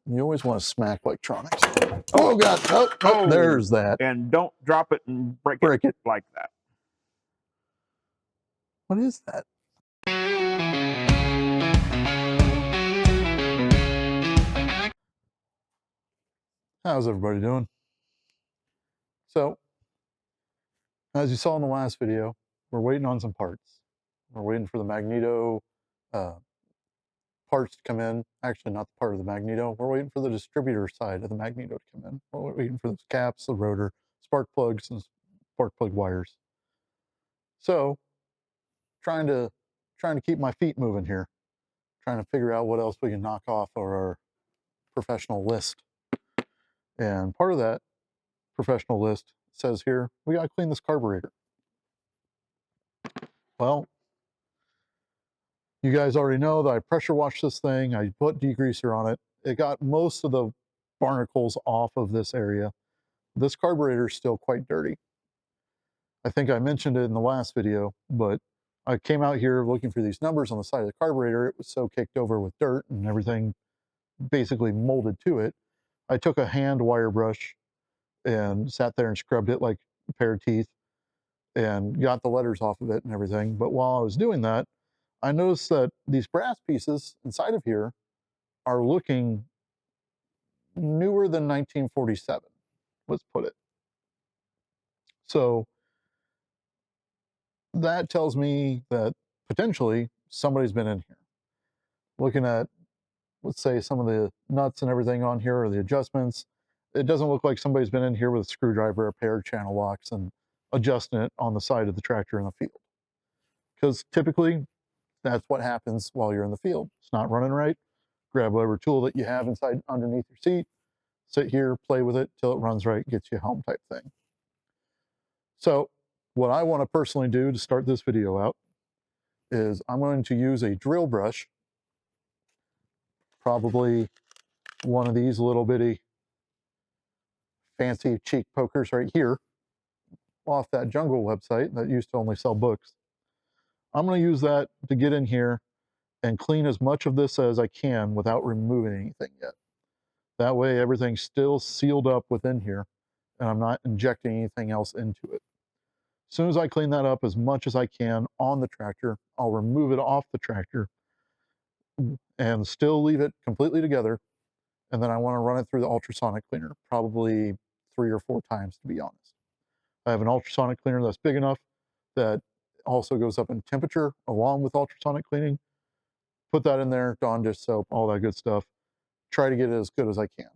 You always want to smack electronics. Oh, God. Oh, there's that. And don't drop it and break it like that. What is that? How's everybody doing? So, as you saw in the last video, we're waiting on some parts. We're waiting for the magneto parts to come in. Actually, not the part of the magneto. We're waiting for the distributor side of the magneto to come in. We're waiting for the caps, the rotor, spark plugs, and spark plug wires. So, trying to keep my feet moving here. Trying to figure out what else we can knock off our professional list. And part of that professional list says here, we got to clean this carburetor. Well, you guys already know that I pressure washed this thing. I put degreaser on it. It got most of the barnacles off of this area. This carburetor is still quite dirty. I think I mentioned it in the last video, but I came out here looking for these numbers on the side of the carburetor. It was so kicked over with dirt and everything basically molded to it. I took a hand wire brush and sat there and scrubbed it like a pair of teeth and got the letters off of it and everything. But while I was doing that, I noticed that these brass pieces inside of here are looking newer than 1947, let's put it. So that tells me that potentially somebody's been in here. Looking at, let's say, some of the nuts and everything on here, or the adjustments, it doesn't look like somebody's been in here with a screwdriver, a pair of channel locks, and adjusting it on the side of the tractor in the field. Because typically, that's what happens while you're in the field. It's not running right. Grab whatever tool that you have inside underneath your seat, sit here, play with it till it runs right, gets you home type thing. So what I want to personally do to start this video out is I'm going to use a drill brush, probably one of these little bitty fancy cheek pokers right here off that Jungle website that used to only sell books. I'm going to use that to get in here and clean as much of this as I can without removing anything yet. That way everything's still sealed up within here and I'm not injecting anything else into it. As soon as I clean that up as much as I can on the tractor, I'll remove it off the tractor and still leave it completely together. And then I want to run it through the ultrasonic cleaner, probably 3 or 4 times to be honest. I have an ultrasonic cleaner that's big enough that also goes up in temperature along with ultrasonic cleaning. Put that in there, Dawn dish soap, all that good stuff. Try to get it as good as I can.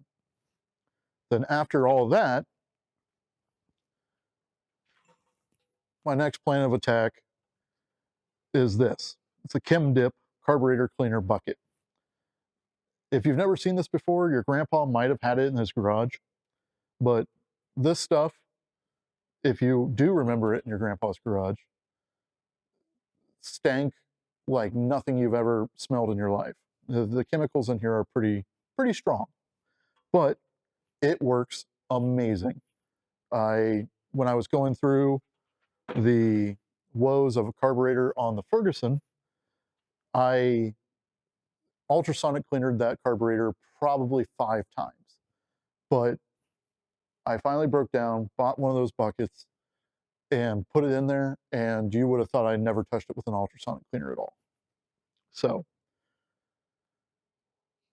Then after all of that, my next plan of attack is this. It's a Chem-Dip carburetor cleaner bucket. If you've never seen this before, your grandpa might have had it in his garage, but this stuff, if you do remember it in your grandpa's garage, stank like nothing you've ever smelled in your life. The chemicals in here are pretty strong, but it works amazing. When I was going through the woes of a carburetor on the Ferguson, I ultrasonic cleanered that carburetor probably 5 times. But I finally broke down, bought one of those buckets, and put it in there, and you would have thought I never touched it with an ultrasonic cleaner at all. So,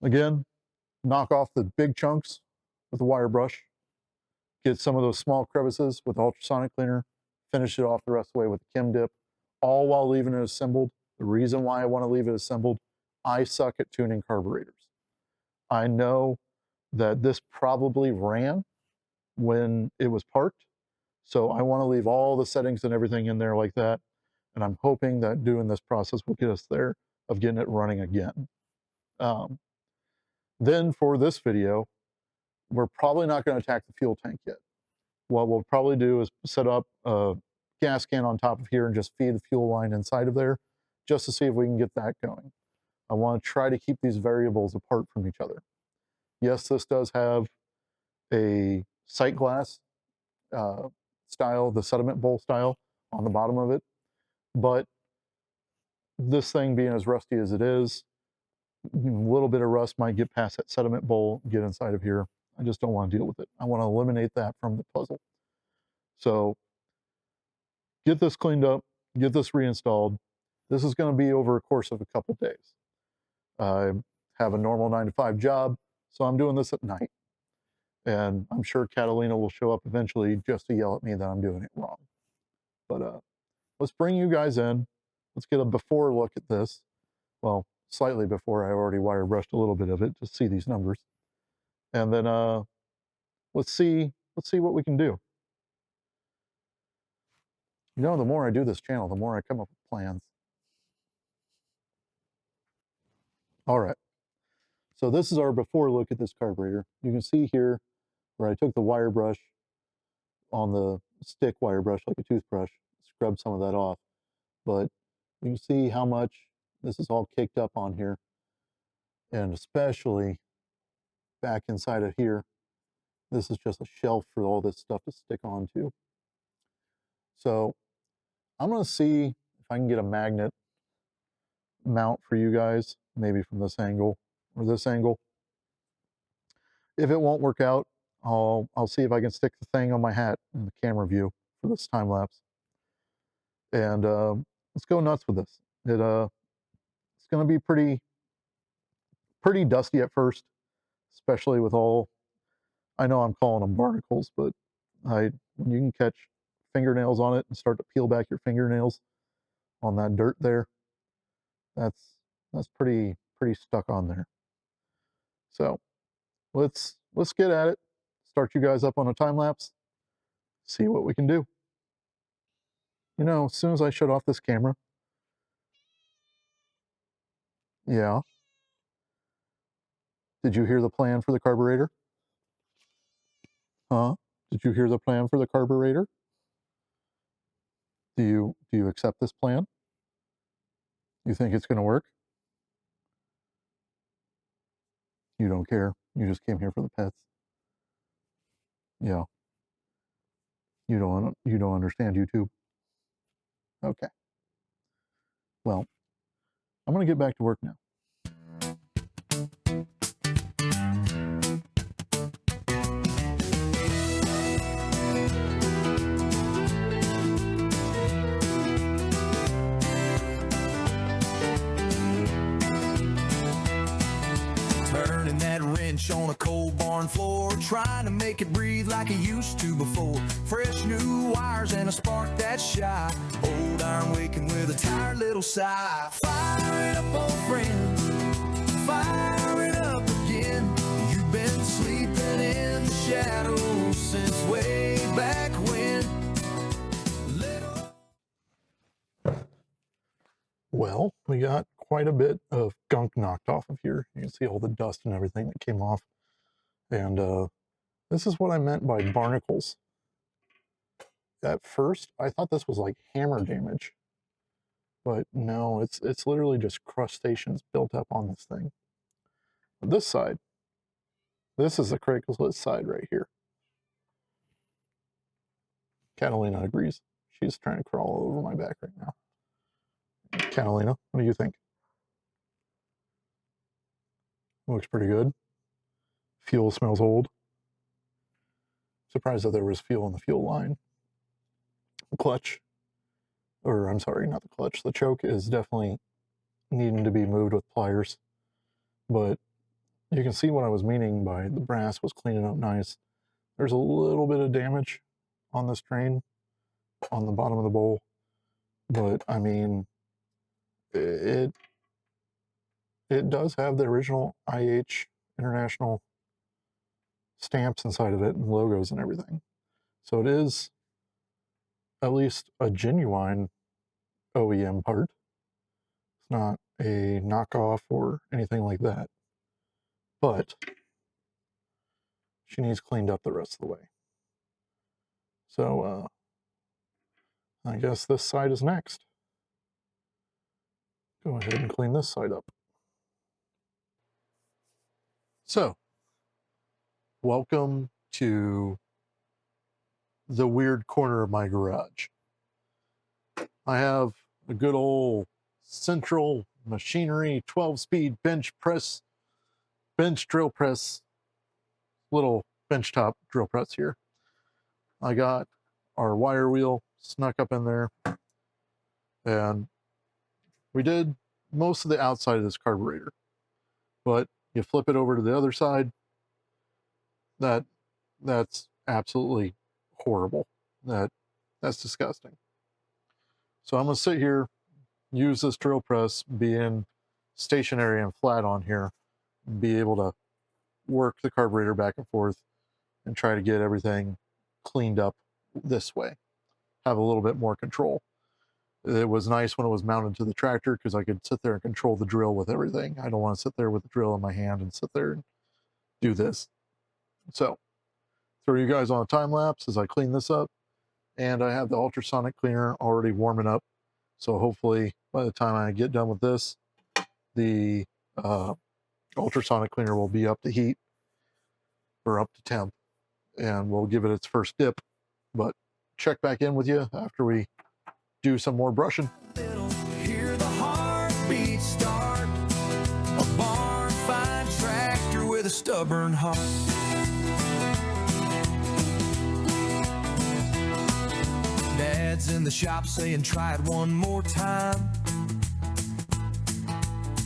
again, knock off the big chunks with a wire brush, get some of those small crevices with the ultrasonic cleaner, finish it off the rest of the way with the Chem-Dip, all while leaving it assembled. The reason why I want to leave it assembled, I suck at tuning carburetors. I know that this probably ran when it was parked, so I want to leave all the settings and everything in there like that, and I'm hoping that doing this process will get us there of getting it running again. Then for this video, we're probably not going to attack the fuel tank yet. What we'll probably do is set up a gas can on top of here and just feed the fuel line inside of there just to see if we can get that going. I want to try to keep these variables apart from each other. Yes, this does have a sight glass style, the sediment bowl style on the bottom of it, but this thing being as rusty as it is, A little bit of rust might get past that sediment bowl, get inside of here. I just don't want to deal with it. I want to eliminate that from the puzzle. So get this cleaned up, get this reinstalled. This is going to be over a course of a couple days. I have a normal 9-to-5 job, so I'm doing this at night. And I'm sure Catalina will show up eventually just to yell at me that I'm doing it wrong. But let's bring you guys in. Let's get a before look at this. Well, slightly before. I already wire brushed a little bit of it to see these numbers. And then let's see what we can do. You know, the more I do this channel, the more I come up with plans. All right. So this is our before look at this carburetor. You can see here where I took the wire brush on the stick wire brush like a toothbrush, scrub some of that off. But you can see how much this is all caked up on here. And especially back inside of here, this is just a shelf for all this stuff to stick onto. So I'm going to see if I can get a magnet mount for you guys, maybe from this angle or this angle. If it won't work out, I'll see if I can stick the thing on my hat in the camera view for this time lapse. And let's go nuts with this. It's going to be pretty dusty at first, especially with all, I know I'm calling them barnacles, but when you can catch fingernails on it and start to peel back your fingernails on that dirt there, that's pretty stuck on there. So let's get at it, start you guys up on a time lapse, see what we can do. You know, as soon as I shut off this camera, yeah. Did you hear the plan for the carburetor? Huh? Did you hear the plan for the carburetor? Do you accept this plan? You think it's going to work? You don't care. You just came here for the pets. Yeah. You don't understand YouTube. Okay. Well, I'm going to get back to work now. Turning that wrench on a cold barn floor, trying to make it breathe like it used to before. Fresh new wires and a spark that's shy. Old iron waking with a tired little sigh. Firing up, old friend, firing up again. You've been sleeping in the shadows since way back when. Well, we got quite a bit of gunk knocked off of here. You can see all the dust and everything that came off. And this is what I meant by barnacles. At first, I thought this was like hammer damage. But no, it's literally just crustaceans built up on this thing. On this side, this is the Craigslist side right here. Catalina agrees. She's trying to crawl all over my back right now. Catalina, what do you think? Looks pretty good. Fuel smells old. Surprised that there was fuel in the fuel line. Clutch, or I'm sorry, not the clutch. The choke is definitely needing to be moved with pliers. But you can see what I was meaning by the brass was cleaning up nice. There's a little bit of damage on this drain on the bottom of the bowl. But I mean, it does have the original IH International stamps inside of it and logos and everything. So it is at least a genuine OEM part. It's not a knockoff or anything like that. But she needs cleaned up the rest of the way. So I guess this side is next. Go ahead and clean this side up. So, welcome to the weird corner of my garage. I have a good old central machinery 12-speed bench drill press, little benchtop drill press here. I got our wire wheel snuck up in there, and we did most of the outside of this carburetor, but you flip it over to the other side, that's absolutely horrible. That's disgusting. So I'm going to sit here, use this drill press, being stationary and flat on here, be able to work the carburetor back and forth and try to get everything cleaned up this way, have a little bit more control. It was nice when it was mounted to the tractor because I could sit there and control the drill with everything. I don't want to sit there with the drill in my hand and sit there and do this. So throw you guys on a time lapse as I clean this up, and I have the ultrasonic cleaner already warming up. So hopefully by the time I get done with this, the ultrasonic cleaner will be up to heat or up to temp, and we'll give it its first dip. But check back in with you after we do some more brushing. Hear the heartbeat start. A barn find tractor with a stubborn heart. Dad's in the shop saying try it one more time.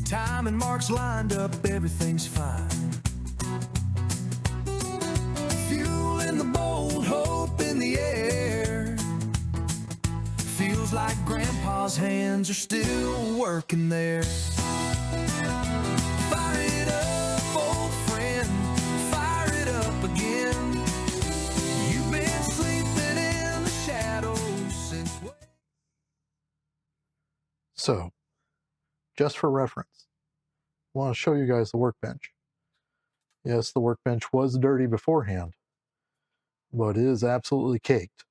Time and marks lined up, everything's fine. Fuel in the boat, hope in the air. Feels like Grandpa's hands are still working there. Fire it up, old friend, fire it up again. You've been sleeping in the shadows since. So, just for reference, I want to show you guys the workbench. Yes, the workbench was dirty beforehand, but it is absolutely caked.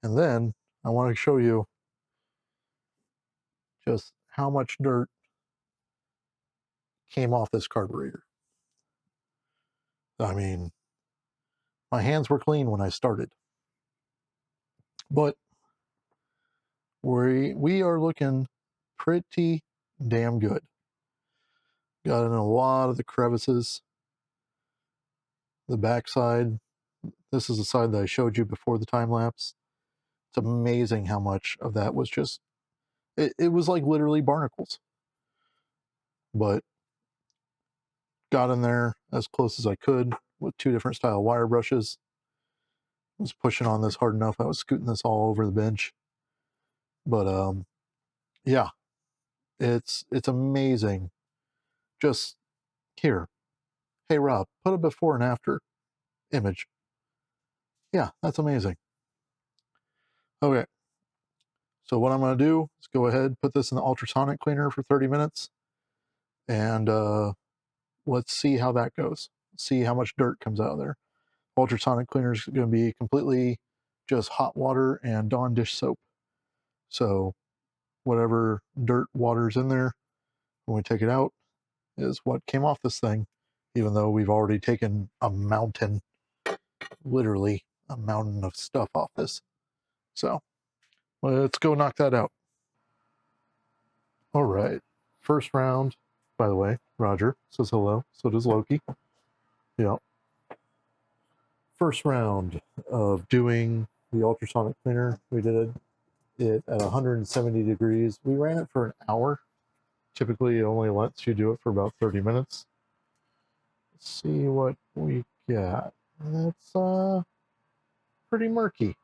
And then I want to show you just how much dirt came off this carburetor. I mean, my hands were clean when I started, but we are looking pretty damn good. Got in a lot of the crevices. The backside, this is the side that I showed you before the time lapse. It's amazing how much of that was just, it was like literally barnacles. But got in there as close as I could with 2 different style wire brushes. I was pushing on this hard enough, I was scooting this all over the bench. But yeah, it's amazing. Just here, hey Rob, put a before and after image. Yeah, that's amazing. Okay, so what I'm going to do is go ahead, put this in the ultrasonic cleaner for 30 minutes, and let's see how that goes. See how much dirt comes out of there. Ultrasonic cleaner is going to be completely just hot water and Dawn dish soap. So whatever dirt water's in there, when we take it out, is what came off this thing, even though we've already taken a mountain, literally a mountain of stuff off this. So let's go knock that out. All right, first round. By the way, Roger says hello. So does Loki. Yeah. First round of doing the ultrasonic cleaner, we did it at 170 degrees. We ran it for an hour. Typically, it only lets you do it for about 30 minutes. Let's see what we got. It's pretty murky.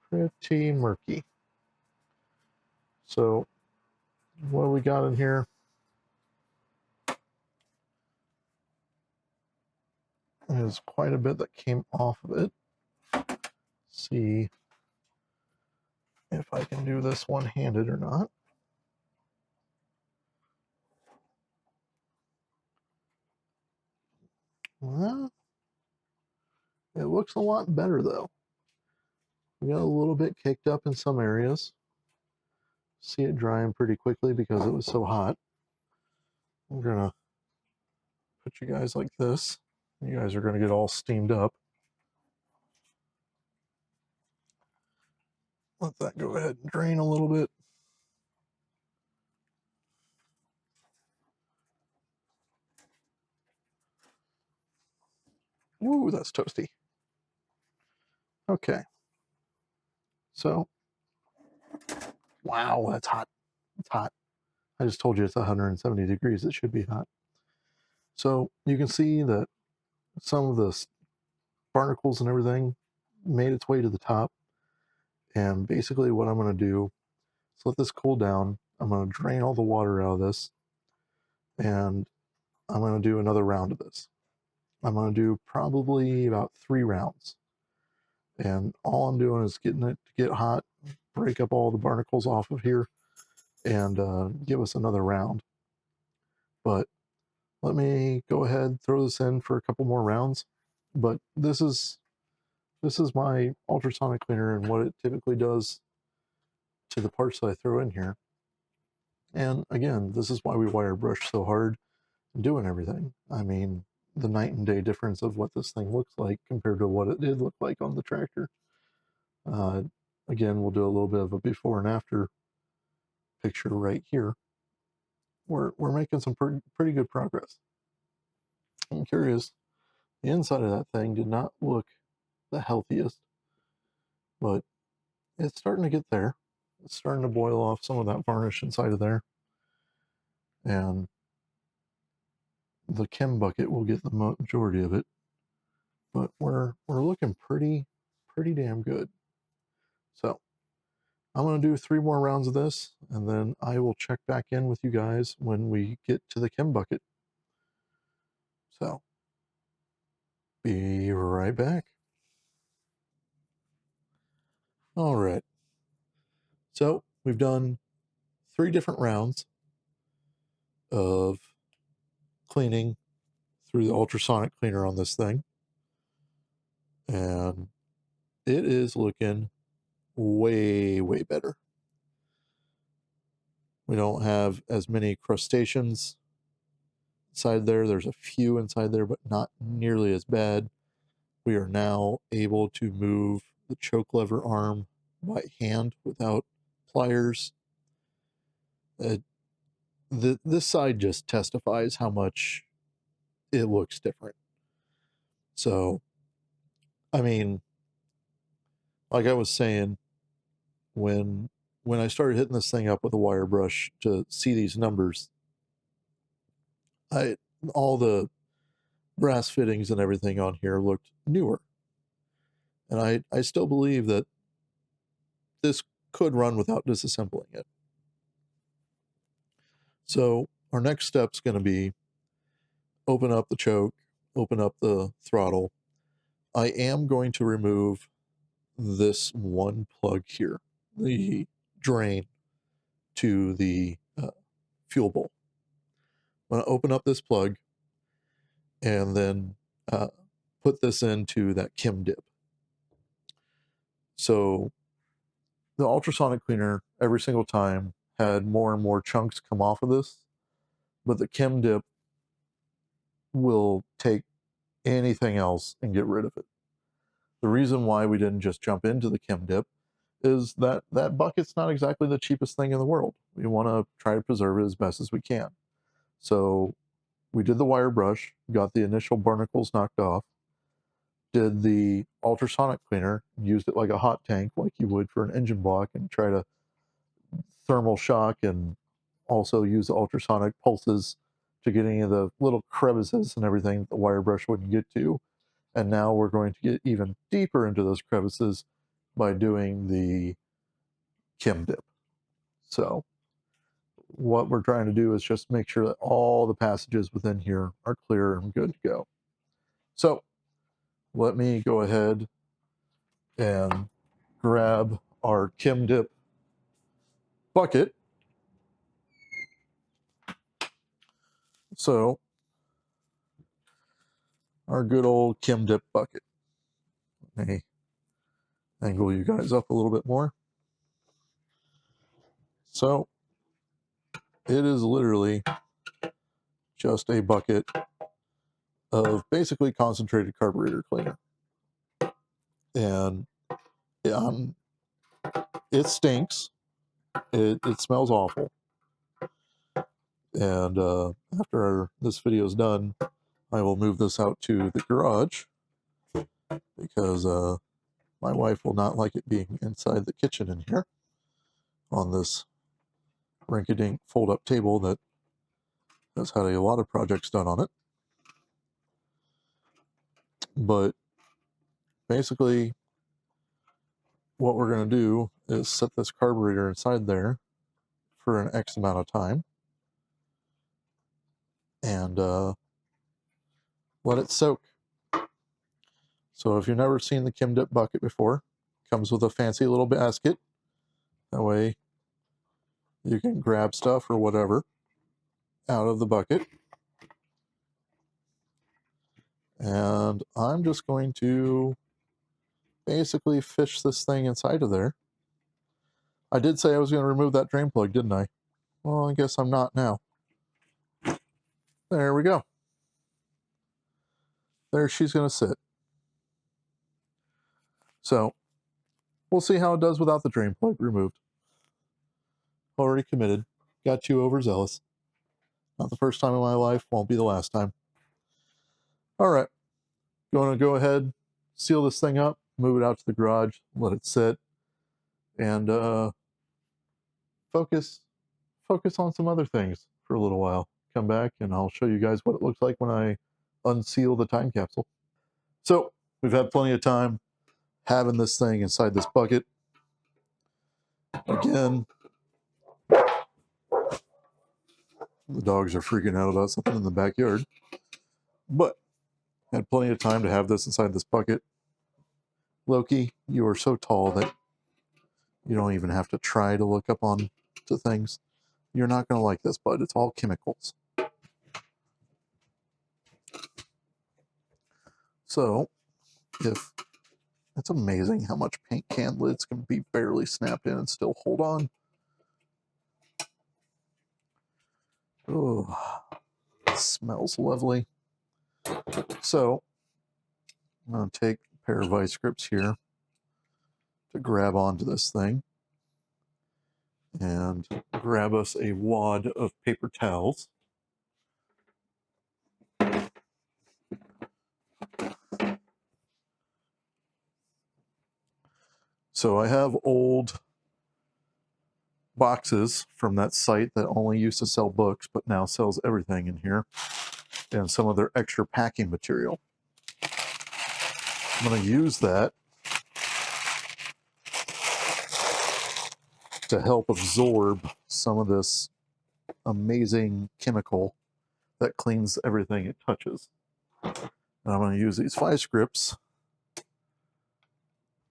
Pretty murky. So, what do we got in here? There's quite a bit that came off of it. Let's see if I can do this one-handed or not. Well, it looks a lot better though. We got a little bit caked up in some areas. See it drying pretty quickly because it was so hot. I'm gonna put you guys like this. You guys are gonna get all steamed up. Let that go ahead and drain a little bit. Woo, that's toasty. Okay. So, wow, that's hot. It's hot. I just told you it's 170 degrees. It should be hot. So you can see that some of the barnacles and everything made its way to the top. And basically what I'm going to do is let this cool down. I'm going to drain all the water out of this. And I'm going to do another round of this. I'm going to do probably about 3 rounds. And all I'm doing is getting it to get hot, break up all the barnacles off of here, and give us another round. But let me go ahead, throw this in for a couple more rounds. But this is my ultrasonic cleaner and what it typically does to the parts that I throw in here. And again, this is why we wire brush so hard doing everything. I mean, the night and day difference of what this thing looks like compared to what it did look like on the tractor. Again, we'll do a little bit of a before and after picture right here. We're making some pretty good progress. I'm curious, the inside of that thing did not look the healthiest, but it's starting to get there. It's starting to boil off some of that varnish inside of there, and the chem bucket will get the majority of it, but we're looking pretty damn good. So I'm going to do 3 more rounds of this, and then I will check back in with you guys when we get to the chem bucket. So be right back. All right. So we've done 3 different rounds of cleaning through the ultrasonic cleaner on this thing. And it is looking way better. We don't have as many crustaceans inside there. There's a few inside there, but not nearly as bad. We are now able to move the choke lever arm by hand without pliers. This side just testifies how much it looks different. So, I mean, like I was saying, when I started hitting this thing up with a wire brush to see these numbers, all the brass fittings and everything on here looked newer. And I still believe that this could run without disassembling it. So our next step's going to be open up the choke, open up the throttle. I am going to remove this one plug here, the drain to the fuel bowl. I'm going to open up this plug and then put this into that Chem-Dip. So the ultrasonic cleaner every single time had more and more chunks come off of this, but the Chem-Dip will take anything else and get rid of it. The reason why we didn't just jump into the Chem-Dip is that that bucket's not exactly the cheapest thing in the world. We want to try to preserve it as best as we can. So we did the wire brush, got the initial barnacles knocked off, did the ultrasonic cleaner, used it like a hot tank like you would for an engine block, and try to thermal shock and also use the ultrasonic pulses to get any of the little crevices and everything that the wire brush wouldn't get to. And now we're going to get even deeper into those crevices by doing the Chem-Dip. So what we're trying to do is just make sure that all the passages within here are clear and good to go. So let me go ahead and grab our Chem-Dip bucket. So our good old Chem-Dip bucket. Let me angle you guys up a little bit more. So it is literally just a bucket of basically concentrated carburetor cleaner. And it stinks. It smells awful. And after this video is done, I will move this out to the garage because my wife will not like it being inside the kitchen in here on this rinky-dink fold-up table that has had a lot of projects done on it. But basically, what we're going to do is set this carburetor inside there for an X amount of time and let it soak. So if you've never seen the Chem-Dip bucket before, it comes with a fancy little basket. That way you can grab stuff or whatever out of the bucket. And I'm just going to basically fish this thing inside of there. I did say I was going to remove that drain plug, didn't I? Well, I guess I'm not now. There we go. There she's going to sit. So we'll see how it does without the drain plug removed. Already committed. Got too overzealous. Not the first time in my life. Won't be the last time. All right. Going to go ahead, seal this thing up, move it out to the garage, let it sit, and focus on some other things for a little while. Come back and I'll show you guys what it looks like when I unseal the time capsule. So we've had plenty of time having this thing inside this bucket. Again, the dogs are freaking out about something in the backyard, but had plenty of time to have this inside this bucket. Loki, you are so tall that you don't even have to try to look up on to things. You're not going to like this, bud. It's all chemicals. So, if it's amazing how much paint can lids can be barely snapped in and still hold on. Oh, it smells lovely. So, I'm going to take a pair of vice grips here to grab onto this thing and grab us a wad of paper towels. So I have old boxes from that site that only used to sell books but now sells everything in here, and some of their extra packing material. I'm going to use that to help absorb some of this amazing chemical that cleans everything it touches. And I'm going to use these vice grips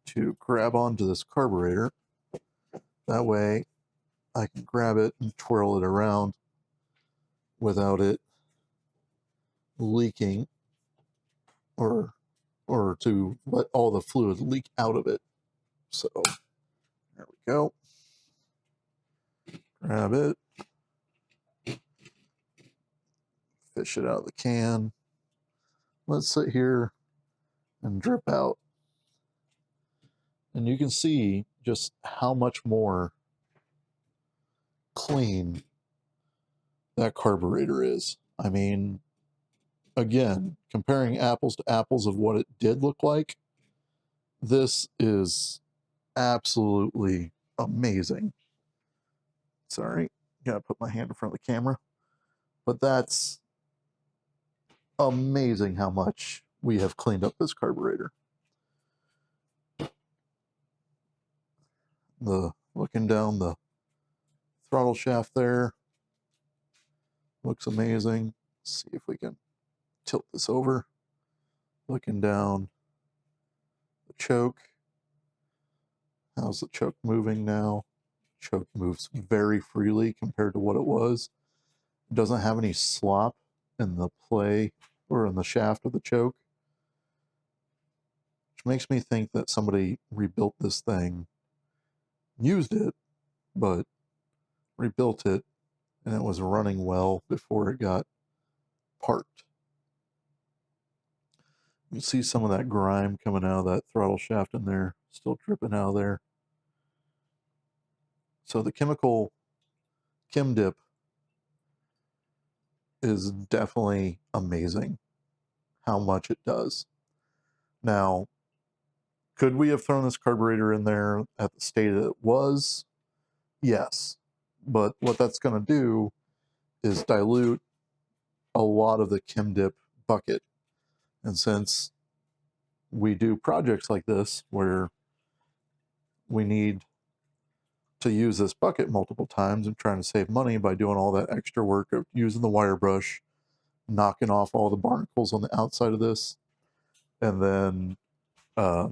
to grab onto this carburetor. That way I can grab it and twirl it around without it leaking, or to let all the fluid leak out of it. So there we go. Grab it, fish it out of the can. Let's sit here and drip out. And you can see just how much more clean that carburetor is. I mean, again, comparing apples to apples of what it did look like, this is absolutely amazing. Sorry, gotta put my hand in front of the camera. But that's amazing how much we have cleaned up this carburetor. Looking down the throttle shaft there looks amazing. Let's see if we can tilt this over. Looking down the choke. How's the choke moving now? Choke moves very freely compared to what it was. It doesn't have any slop in the play or in the shaft of the choke, which makes me think that somebody rebuilt this thing, used it, but rebuilt it, and it was running well before it got parked. You see some of that grime coming out of that throttle shaft in there, still dripping out of there. So the Chem-Dip is definitely amazing how much it does. Now, Could we have thrown this carburetor in there at the state it was? Yes. But what that's going to do is dilute a lot of the Chem-Dip bucket. And since we do projects like this where we need to use this bucket multiple times and trying to save money by doing all that extra work of using the wire brush, knocking off all the barnacles on the outside of this, and then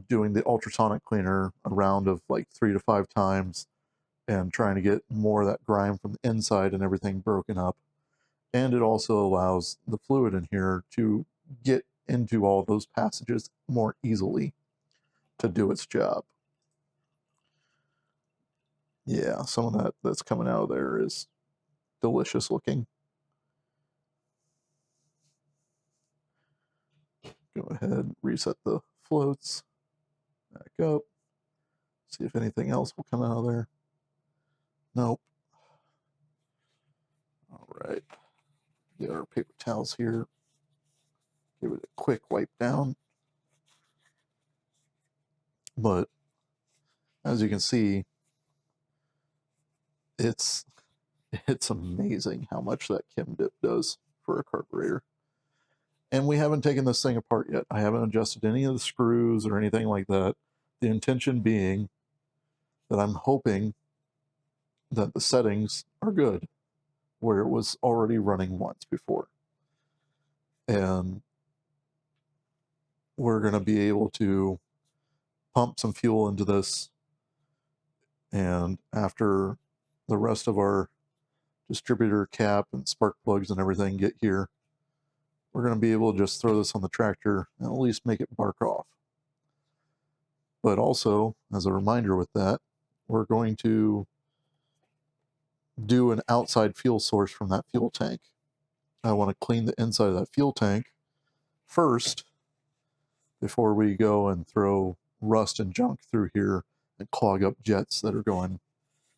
doing the ultrasonic cleaner a round of like 3 to 5 times and trying to get more of that grime from the inside and everything broken up. And it also allows the fluid in here to get into all those passages more easily to do its job. Yeah, some of that that's coming out of there is delicious looking. Go ahead and reset the floats. Back up. See if anything else will come out of there. Nope. All right. Get our paper towels here. Give it a quick wipe down. But as you can see, it's amazing how much that Chem-Dip does for a carburetor. And we haven't taken this thing apart yet. I haven't adjusted any of the screws or anything like that. The intention being that I'm hoping that the settings are good where it was already running once before. And we're going to be able to pump some fuel into this. And after the rest of our distributor cap and spark plugs and everything get here, we're going to be able to just throw this on the tractor and at least make it bark off. But also, as a reminder with that, we're going to do an outside fuel source from that fuel tank. I want to clean the inside of that fuel tank first before we go and throw rust and junk through here and clog up jets that are going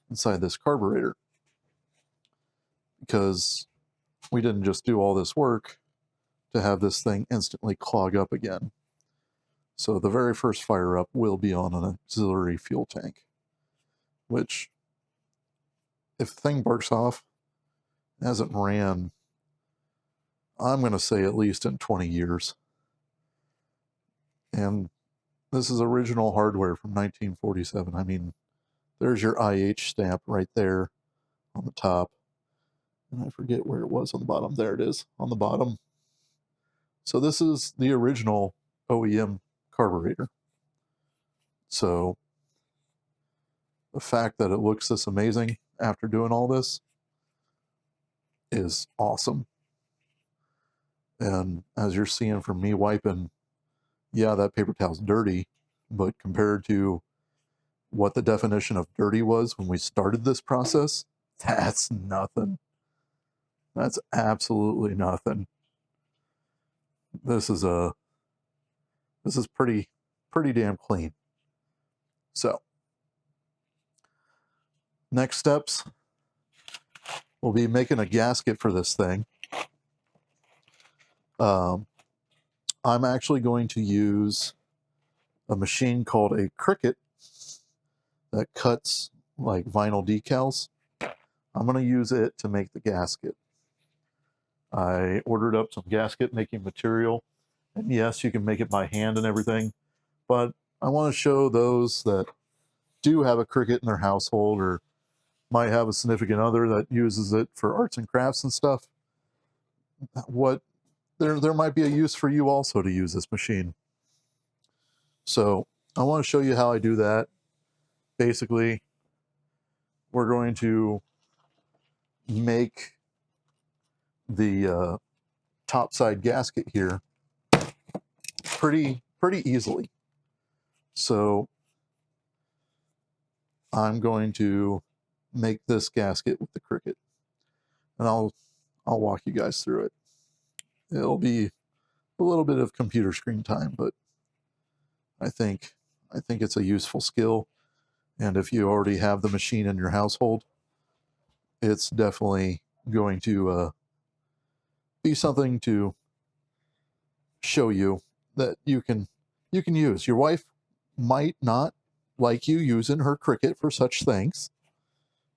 inside this carburetor. Because we didn't just do all this work to have this thing instantly clog up again. So the very first fire up will be on an auxiliary fuel tank, which if the thing barks off, hasn't ran, I'm going to say at least in 20 years. And this is original hardware from 1947. I mean, there's your IH stamp right there on the top. And I forget where it was on the bottom. There it is on the bottom. So this is the original OEM carburetor. So the fact that it looks this amazing after doing all this is awesome. And as you're seeing from me wiping, yeah, that paper towel's dirty, but compared to what the definition of dirty was when we started this process, that's nothing. That's absolutely nothing. This is pretty damn clean. So next steps, we'll be making a gasket for this thing. I'm actually going to use a machine called a Cricut that cuts like vinyl decals. I'm going to use it to make the gasket. I ordered up some gasket making material, and yes, you can make it by hand and everything, but I want to show those that do have a Cricut in their household or might have a significant other that uses it for arts and crafts and stuff, what there might be a use for you also to use this machine. So I want to show you how I do that. Basically, we're going to make the top side gasket here pretty easily. So I'm going to make this gasket with the Cricut, and I'll walk you guys through it. It'll be a little bit of computer screen time, but I think it's a useful skill. And if you already have the machine in your household, it's definitely going to be something to show you that you can use. Your wife might not like you using her Cricut for such things,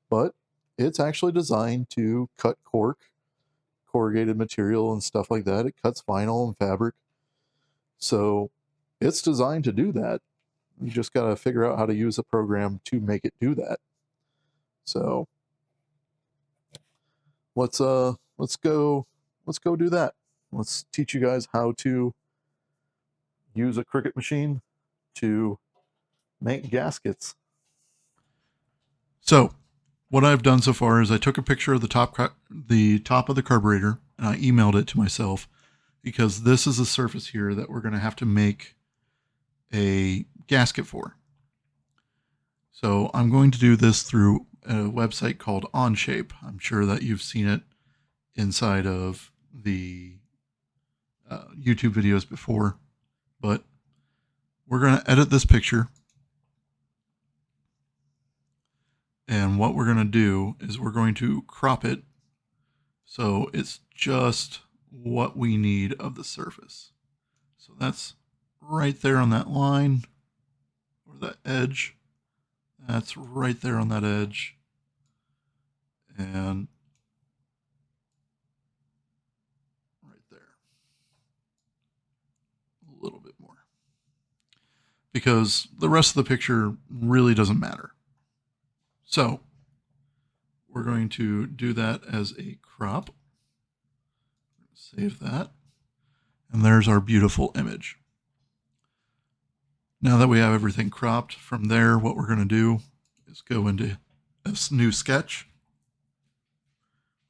but it's actually designed to cut cork, corrugated material and stuff like that. It cuts vinyl and fabric. So it's designed to do that. You just got to figure out how to use a program to make it do that. So let's go do that. Let's teach you guys how to use a Cricut machine to make gaskets. So what I've done so far is I took a picture of the top of the carburetor and I emailed it to myself, because this is a surface here that we're going to have to make a gasket for. So I'm going to do this through a website called OnShape. I'm sure that you've seen it inside of the YouTube videos before, but we're going to edit this picture. And what we're going to do is we're going to crop it so it's just what we need of the surface. So that's right there on that line, or that edge. That's right there on that edge. And right there. A little bit more. Because the rest of the picture really doesn't matter. So we're going to do that as a crop. Save that. And there's our beautiful image. Now that we have everything cropped, from there, what we're going to do is go into this new sketch.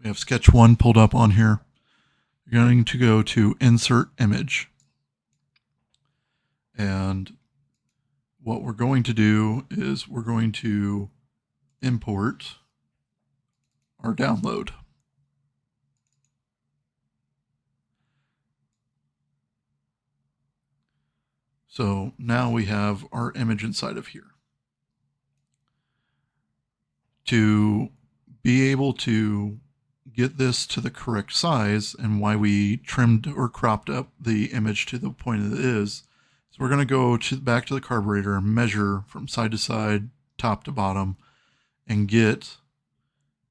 We have sketch 1 pulled up on here. You're going to go to Insert Image. And what we're going to do is we're going to import our download. So now we have our image inside of here. To be able to get this to the correct size, and why we trimmed or cropped up the image to the point it is, so we're going to go back to the carburetor and measure from side to side, top to bottom, and get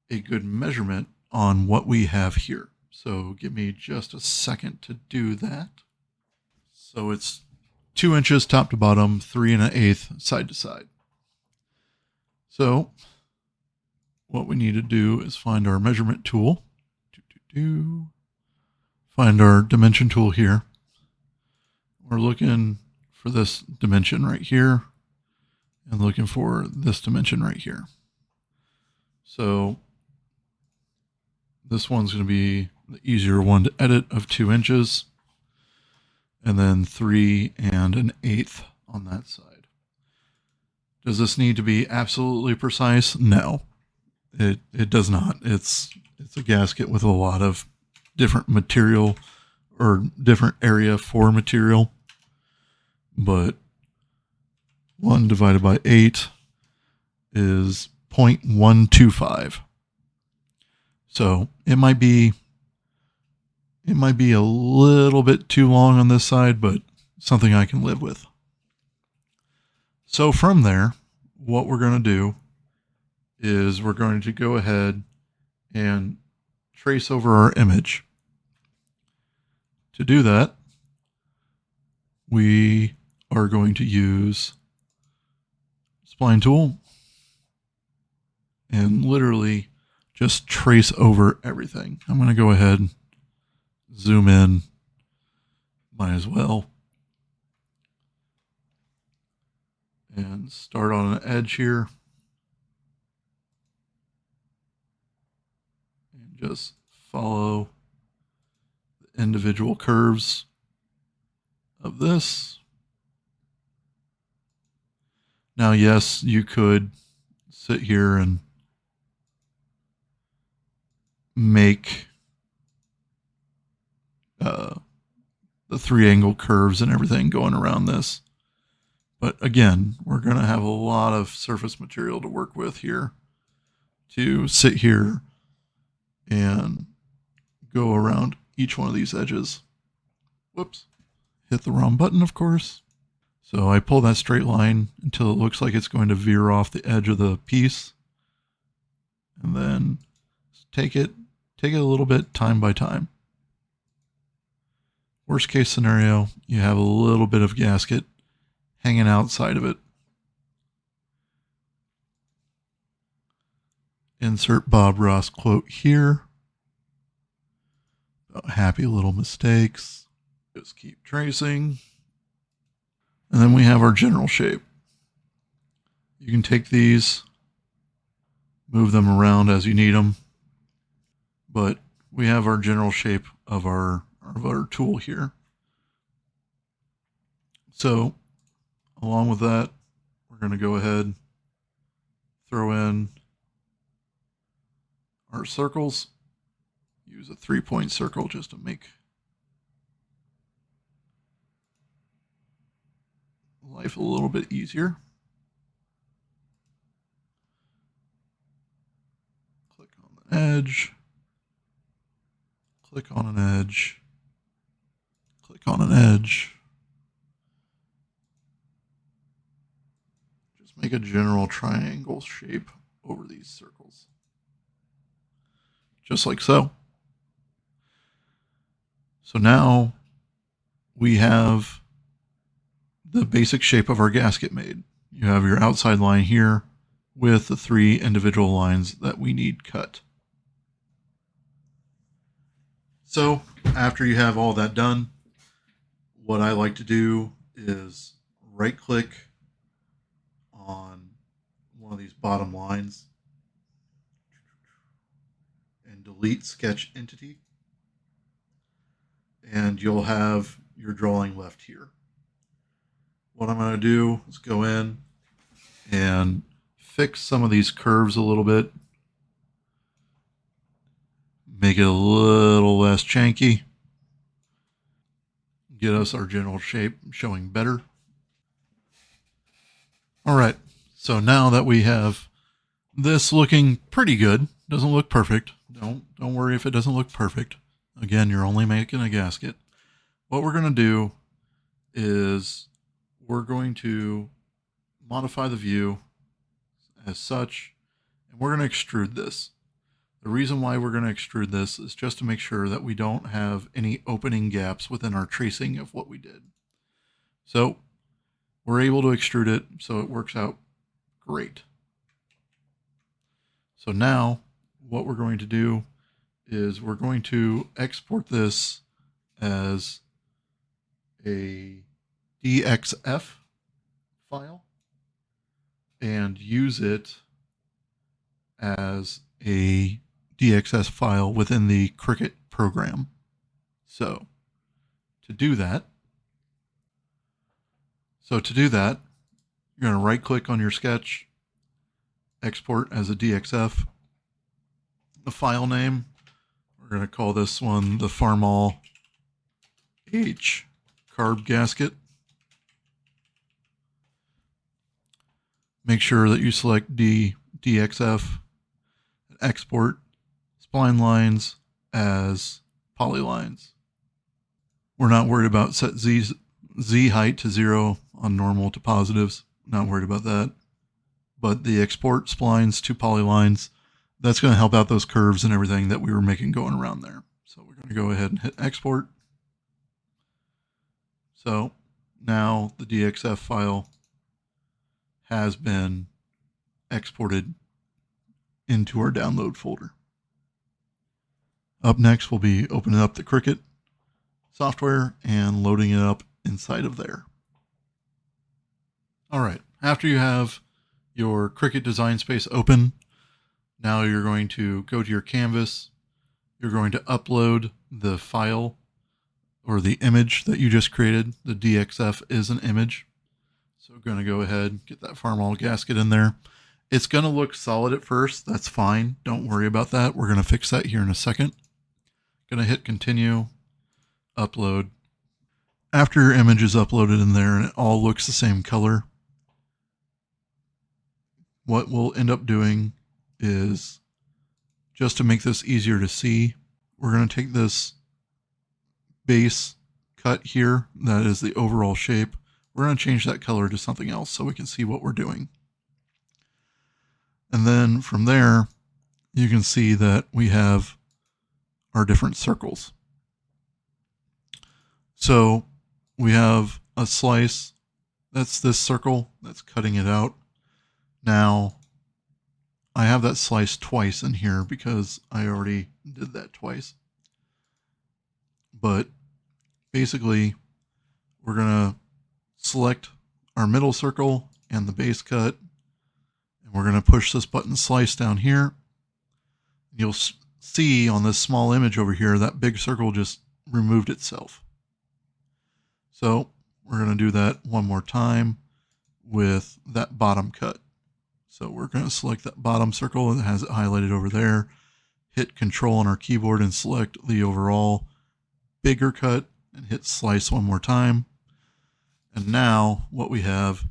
a good measurement on what we have here. So give me just a second to do that. So it's 2 inches top to bottom, 3 1/8 side to side. So what we need to do is find our measurement tool. Find our dimension tool here. We're looking for this dimension right here and looking for this dimension right here. So this one's going to be the easier one to edit, of 2 inches. And then 3 1/8 on that side. Does this need to be absolutely precise? No, it does not. It's a gasket with a lot of different material, or different area for material. But 1 divided by 8 is 0.125. So it might be a little bit too long on this side, but something I can live with. So from there, what we're going to do is we're going to go ahead and trace over our image. To do that, we are going to use spline tool and literally just trace over everything. I'm going to go ahead, zoom in, might as well, and start on an edge here and just follow the individual curves of this. Now, yes, you could sit here and make the 3-angle curves and everything going around this. But again, we're going to have a lot of surface material to work with here to sit here and go around each one of these edges. Whoops, hit the wrong button, of course. So I pull that straight line until it looks like it's going to veer off the edge of the piece. And then take it a little bit time by time. Worst case scenario, you have a little bit of gasket hanging outside of it. Insert Bob Ross quote here. Happy little mistakes. Just keep tracing. And then we have our general shape. You can take these, move them around as you need them. But we have our general shape of our tool here. So along with that, we're going to go ahead, throw in our circles. Use a 3-point circle just to make life a little bit easier. Click on an edge. Click on an edge. Click on an edge. Just make a general triangle shape over these circles. Just like so. So now we have the basic shape of our gasket made. You have your outside line here with the 3 individual lines that we need cut. So after you have all that done, what I like to do is right click on one of these bottom lines and delete sketch entity. And you'll have your drawing left here. What I'm going to do is go in and fix some of these curves a little bit. Make it a little less janky. Get us our general shape showing better. All right, so now that we have this looking pretty good, doesn't look perfect. Don't worry if it doesn't look perfect. Again, you're only making a gasket. What we're going to do is we're going to modify the view as such, and we're going to extrude this. The reason why we're going to extrude this is just to make sure that we don't have any opening gaps within our tracing of what we did. So we're able to extrude it, so it works out great. So now what we're going to do is we're going to export this as a DXF file and use it as a DXS file within the Cricut program. So to do that, you're going to right click on your sketch, export as a DXF. The file name, we're going to call this one the Farmall H Carb Gasket. Make sure that you select DXF and export spline lines as polylines. We're not worried about set Z height to 0 on normal to positives. Not worried about that. But the export splines to polylines, that's going to help out those curves and everything that we were making going around there. So we're going to go ahead and hit export. So now the DXF file has been exported into our download folder. Up next, we'll be opening up the Cricut software and loading it up inside of there. All right, after you have your Cricut Design Space open, now you're going to go to your canvas. You're going to upload the file or the image that you just created. The DXF is an image. So we're going to go ahead, get that Farmall gasket in there. It's going to look solid at first. That's fine. Don't worry about that. We're going to fix that here in a second. Going to hit continue, upload. After your image is uploaded in there and it all looks the same color, what we'll end up doing is, just to make this easier to see, we're going to take this base cut here, that is the overall shape. We're going to change that color to something else so we can see what we're doing. And then from there, you can see that we have our different circles. So we have a slice, that's this circle, that's cutting it out. Now, I have that slice twice in here because I already did that twice. But basically, we're going to select our middle circle and the base cut, and we're going to push this button slice down here. You'll see on this small image over here, that big circle just removed itself. So we're going to do that one more time with that bottom cut. So we're going to select that bottom circle that has it highlighted over there, hit Control on our keyboard and select the overall bigger cut and hit slice one more time. And now what we have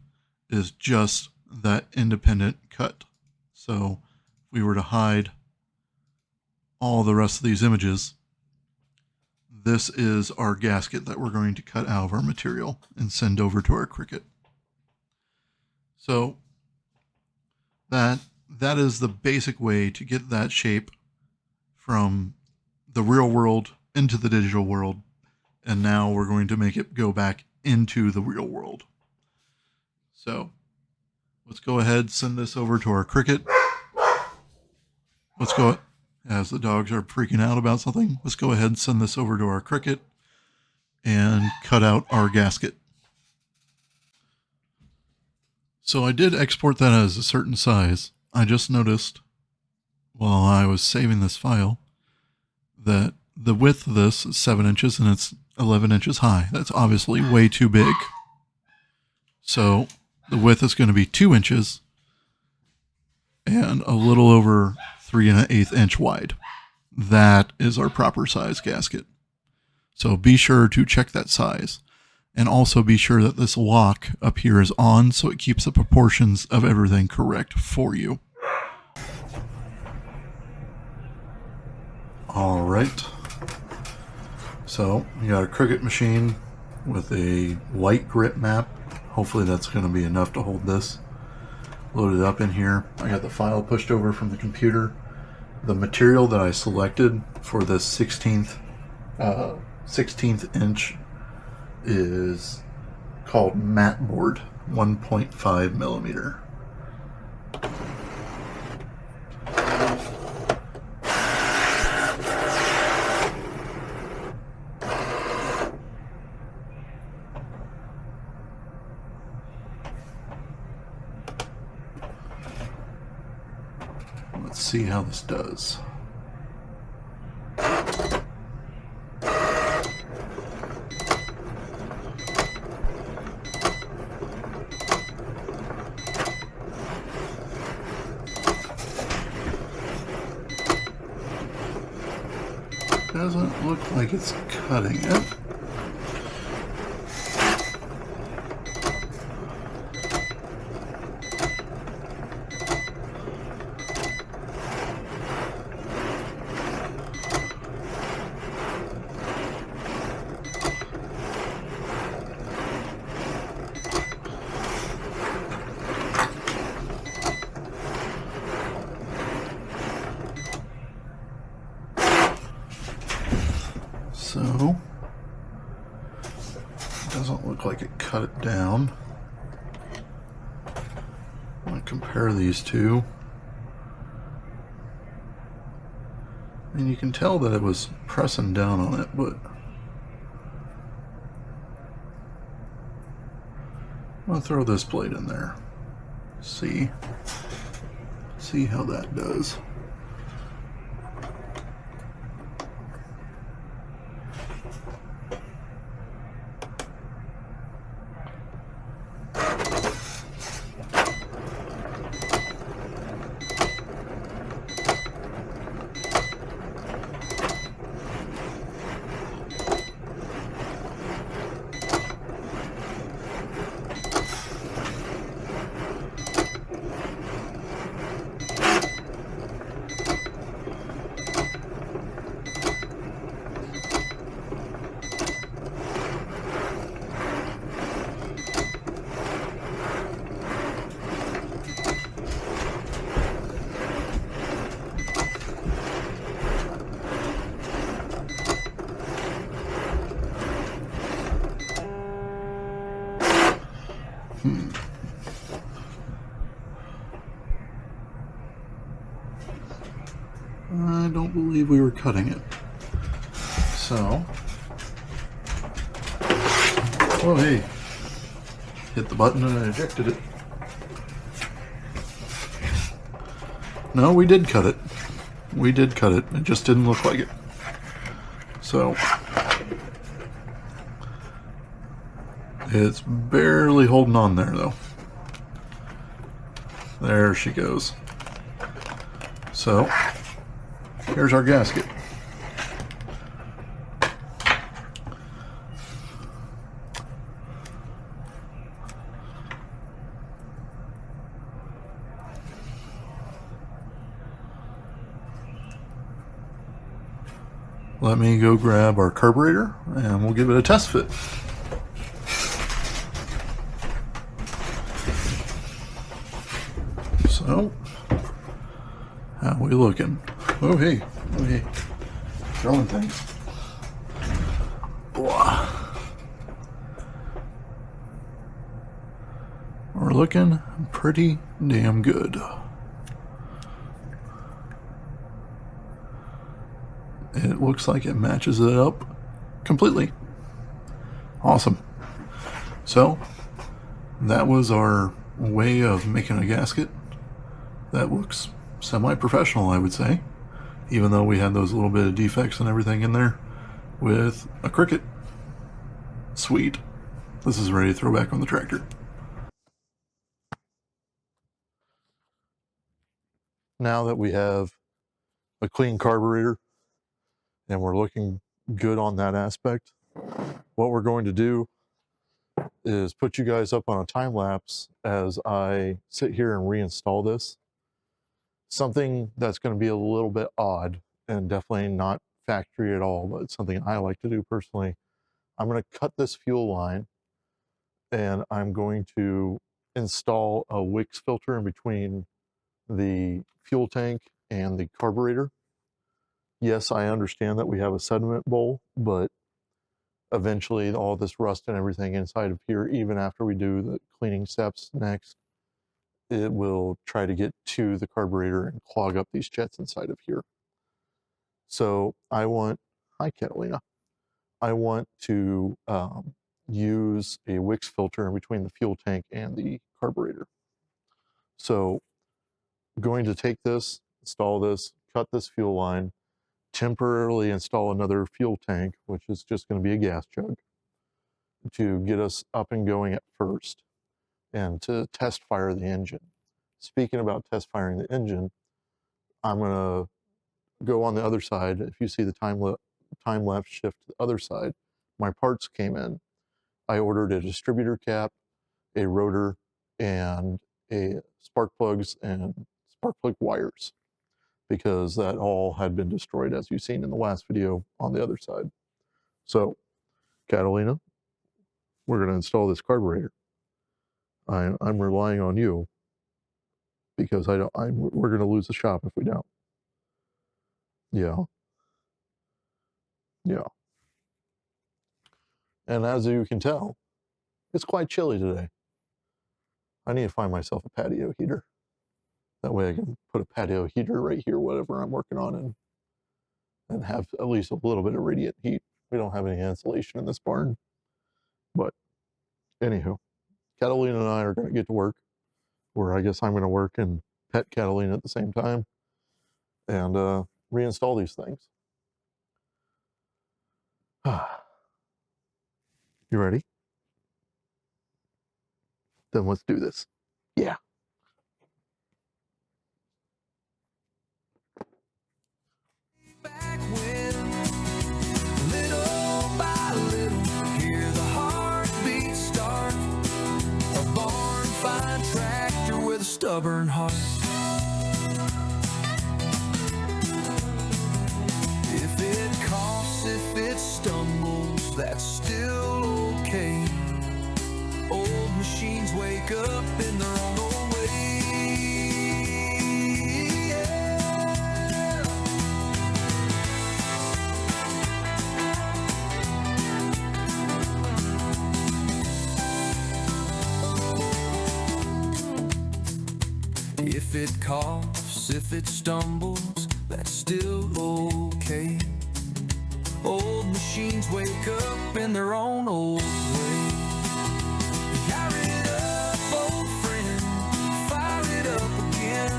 is just that independent cut. So if we were to hide all the rest of these images, this is our gasket that we're going to cut out of our material and send over to our Cricut. So that is the basic way to get that shape from the real world into the digital world. And now we're going to make it go back into the real world. So let's go ahead, send this over to our Cricut. Let's go, as the dogs are freaking out about something, let's go ahead and send this over to our Cricut and cut out our gasket. So I did export that as a certain size. I just noticed while I was saving this file that the width of this is 7 inches and it's 11 inches high. That's obviously way too big. So the width is going to be 2 inches and a little over 3 1/8 inch wide. That is our proper size gasket. So be sure to check that size. And also be sure that this lock up here is on so it keeps the proportions of everything correct for you. All right. So you got a Cricut machine with a light grit map. Hopefully that's going to be enough to hold this. Loaded up in here. I got the file pushed over from the computer. The material that I selected for this 16th inch is called mat board, 1.5 millimeter. Let's see how this does. Doesn't look like it's cutting it. So, it doesn't look like it cut it down. I'm going to compare these two. And you can tell that it was pressing down on it, but I'm going to throw this blade in there. See how that does. I don't believe we were cutting it. So, oh hey, hit the button and I ejected it. No, we did cut it. We did cut it. It just didn't look like it. So, it's barely holding on there though. There she goes. So, here's our gasket. Let me go grab our carburetor and we'll give it a test fit. So, how we looking? Oh hey, throwing things. Blah. We're looking pretty damn good. It looks like it matches it up completely. Awesome. So, that was our way of making a gasket that looks semi-professional, I would say, even though we had those little bit of defects and everything in there with a Cricut. Sweet. This is ready to throw back on the tractor. Now that we have a clean carburetor and we're looking good on that aspect, what we're going to do is put you guys up on a time lapse as I sit here and reinstall this. Something that's going to be a little bit odd and definitely not factory at all, but it's something I like to do personally. I'm going to cut this fuel line and I'm going to install a Wix filter in between the fuel tank and the carburetor. Yes, I understand that we have a sediment bowl, but eventually all this rust and everything inside of here, even after we do the cleaning steps next, it will try to get to the carburetor and clog up these jets inside of here. So I want, hi Catalina, I want to use a Wix filter in between the fuel tank and the carburetor. So I'm going to take this, install this, cut this fuel line, temporarily install another fuel tank, which is just going to be a gas jug, to get us up and going at first and to test fire the engine. Speaking about test firing the engine, I'm going to go on the other side. If you see the time lapse shift to the other side, my parts came in. I ordered a distributor cap, a rotor, and a spark plugs and spark plug wires, because that all had been destroyed, as you've seen in the last video on the other side. So, Catalina, we're going to install this carburetor. I'm relying on you, because we're going to lose the shop if we don't. Yeah. And as you can tell, it's quite chilly today. I need to find myself a patio heater. That way I can put a patio heater right here, whatever I'm working on, and have at least a little bit of radiant heat. We don't have any insulation in this barn. But anywho, Catalina and I are going to get to work, or I guess I'm going to work and pet Catalina at the same time, and reinstall these things. You ready? Then let's do this. Yeah. Back when, little by little, hear the heartbeat start. A barn find tractor with a stubborn heart. If it coughs, if it stumbles, that's still okay. Old machines wake up in their own old way. Yeah. If it coughs, if it stumbles, that's still okay. Old machines wake up in their own old way. Fire it up, old friend, fire it up again.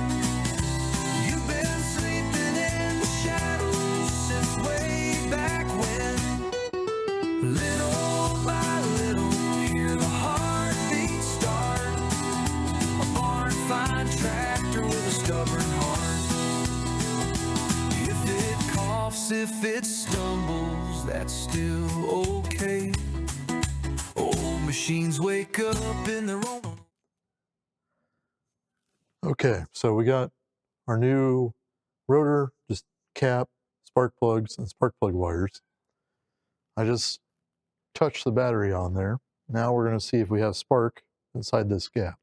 You've been sleeping in the shadows since way back when. Little by little, hear the heartbeat start. A barn find tractor with a stubborn heart. If it coughs, if it stumbles, that's still okay. Old machines wake up in their own. Okay, so we got our new rotor, just cap, spark plugs, and spark plug wires. I just touched the battery on there. Now we're going to see if we have spark inside this gap.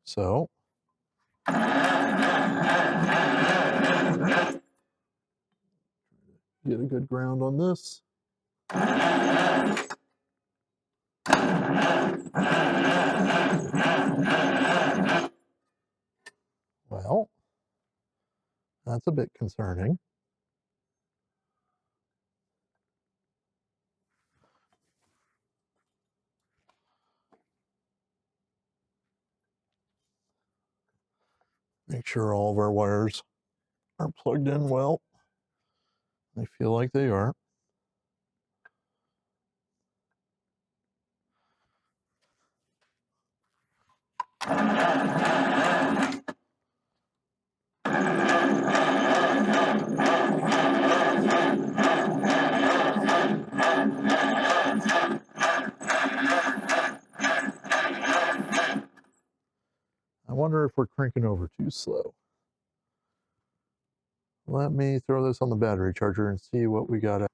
So get a good ground on this. Well, that's a bit concerning. Make sure all of our wires are plugged in well. They feel like they are. I wonder if we're cranking over too slow. Let me throw this on the battery charger and see what we got.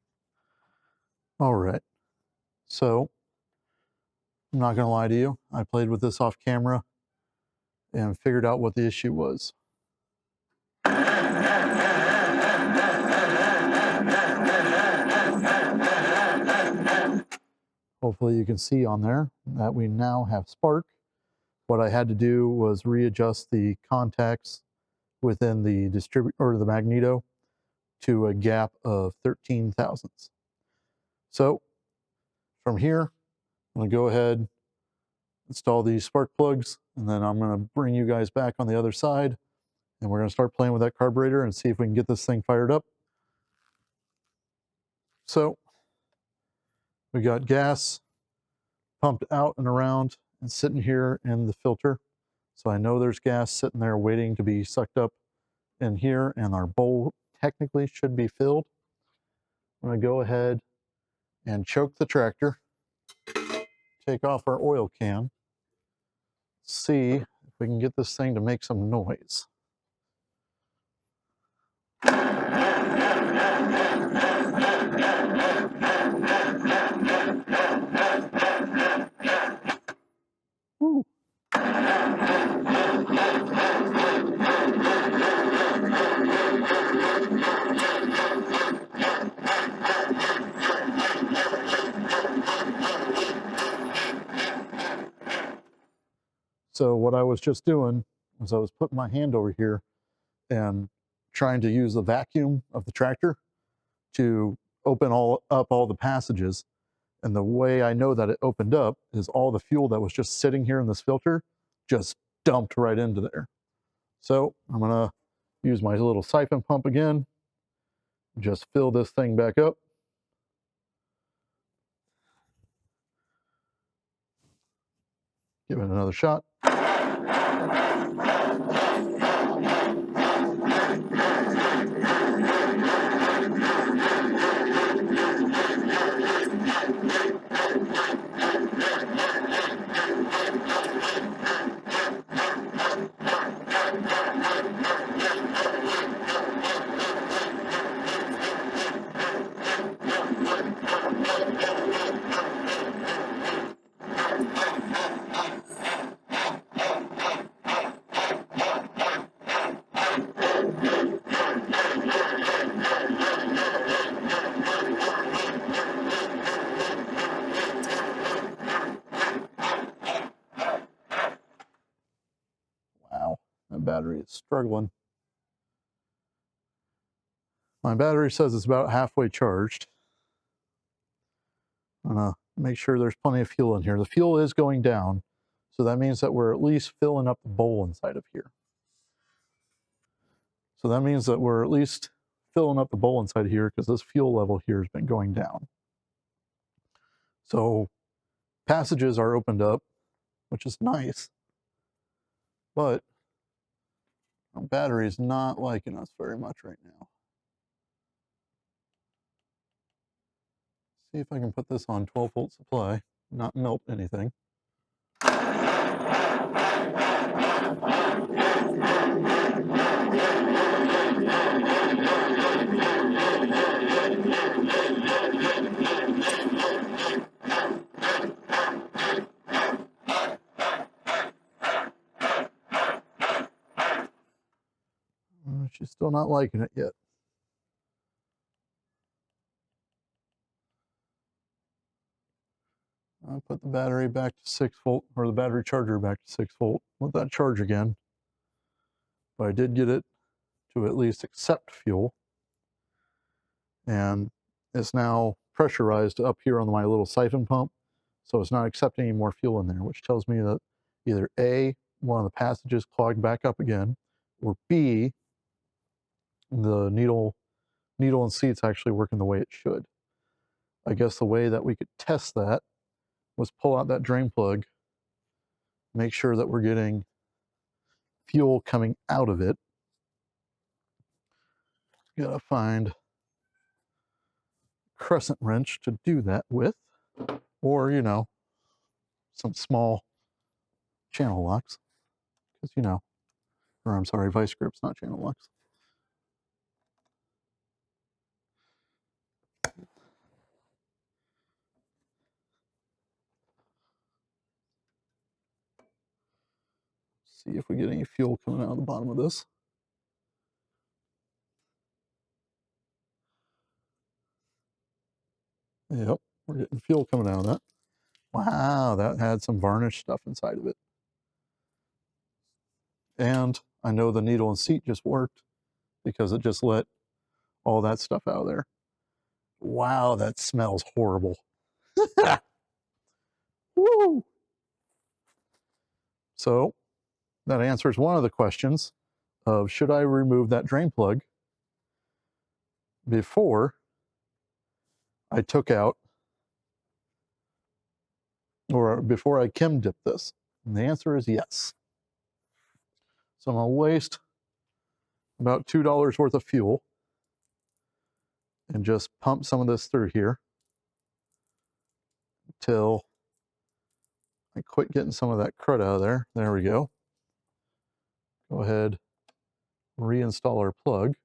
All right. So, I'm not going to lie to you. I played with this off camera and figured out what the issue was. Hopefully you can see on there that we now have spark. What I had to do was readjust the contacts within the distributor or the magneto to a gap of 13 thousandths. So from here, I'm going to go ahead, install these spark plugs, and then I'm going to bring you guys back on the other side, and we're going to start playing with that carburetor and see if we can get this thing fired up. So we got gas pumped out and around and sitting here in the filter. So I know there's gas sitting there waiting to be sucked up in here, and our bowl technically should be filled. I'm going to go ahead and choke the tractor, take off our oil can, see if we can get this thing to make some noise. Woo. So what I was just doing was I was putting my hand over here and trying to use the vacuum of the tractor to open up all the passages. And the way I know that it opened up is all the fuel that was just sitting here in this filter just dumped right into there. So I'm gonna use my little siphon pump again, just fill this thing back up. Give it another shot. battery is struggling. My battery says it's about halfway charged. I'm gonna make sure there's plenty of fuel in here. The fuel is going down, so that means that we're at least filling up the bowl inside of here. So that means that we're at least filling up the bowl inside here because this fuel level here has been going down. So passages are opened up, which is nice, but our battery is not liking us very much right now. See if I can put this on 12-volt supply, not melt anything. She's still not liking it yet. I'll put the battery back to 6 volt, or the battery charger back to 6 volt. Let that charge again. But I did get it to at least accept fuel. And it's now pressurized up here on my little siphon pump. So it's not accepting any more fuel in there, which tells me that either A, one of the passages clogged back up again, or B, the needle and seat's actually working the way it should. I guess the way that we could test that was pull out that drain plug, make sure that we're getting fuel coming out of it. Gotta find a crescent wrench to do that with, or, you know, some small channel locks, because, you know, or I'm sorry, vice grips, not channel locks. See if we get any fuel coming out of the bottom of this. Yep, we're getting fuel coming out of that. Wow, that had some varnish stuff inside of it. And I know the needle and seat just worked because it just let all that stuff out of there. Wow, that smells horrible. Woo! So that answers one of the questions of should I remove that drain plug before I took out, or before I Chem-Dip this? And the answer is yes. So I'm gonna waste about $2 worth of fuel and just pump some of this through here until I quit getting some of that crud out of there. There we go. Go ahead, reinstall our plug.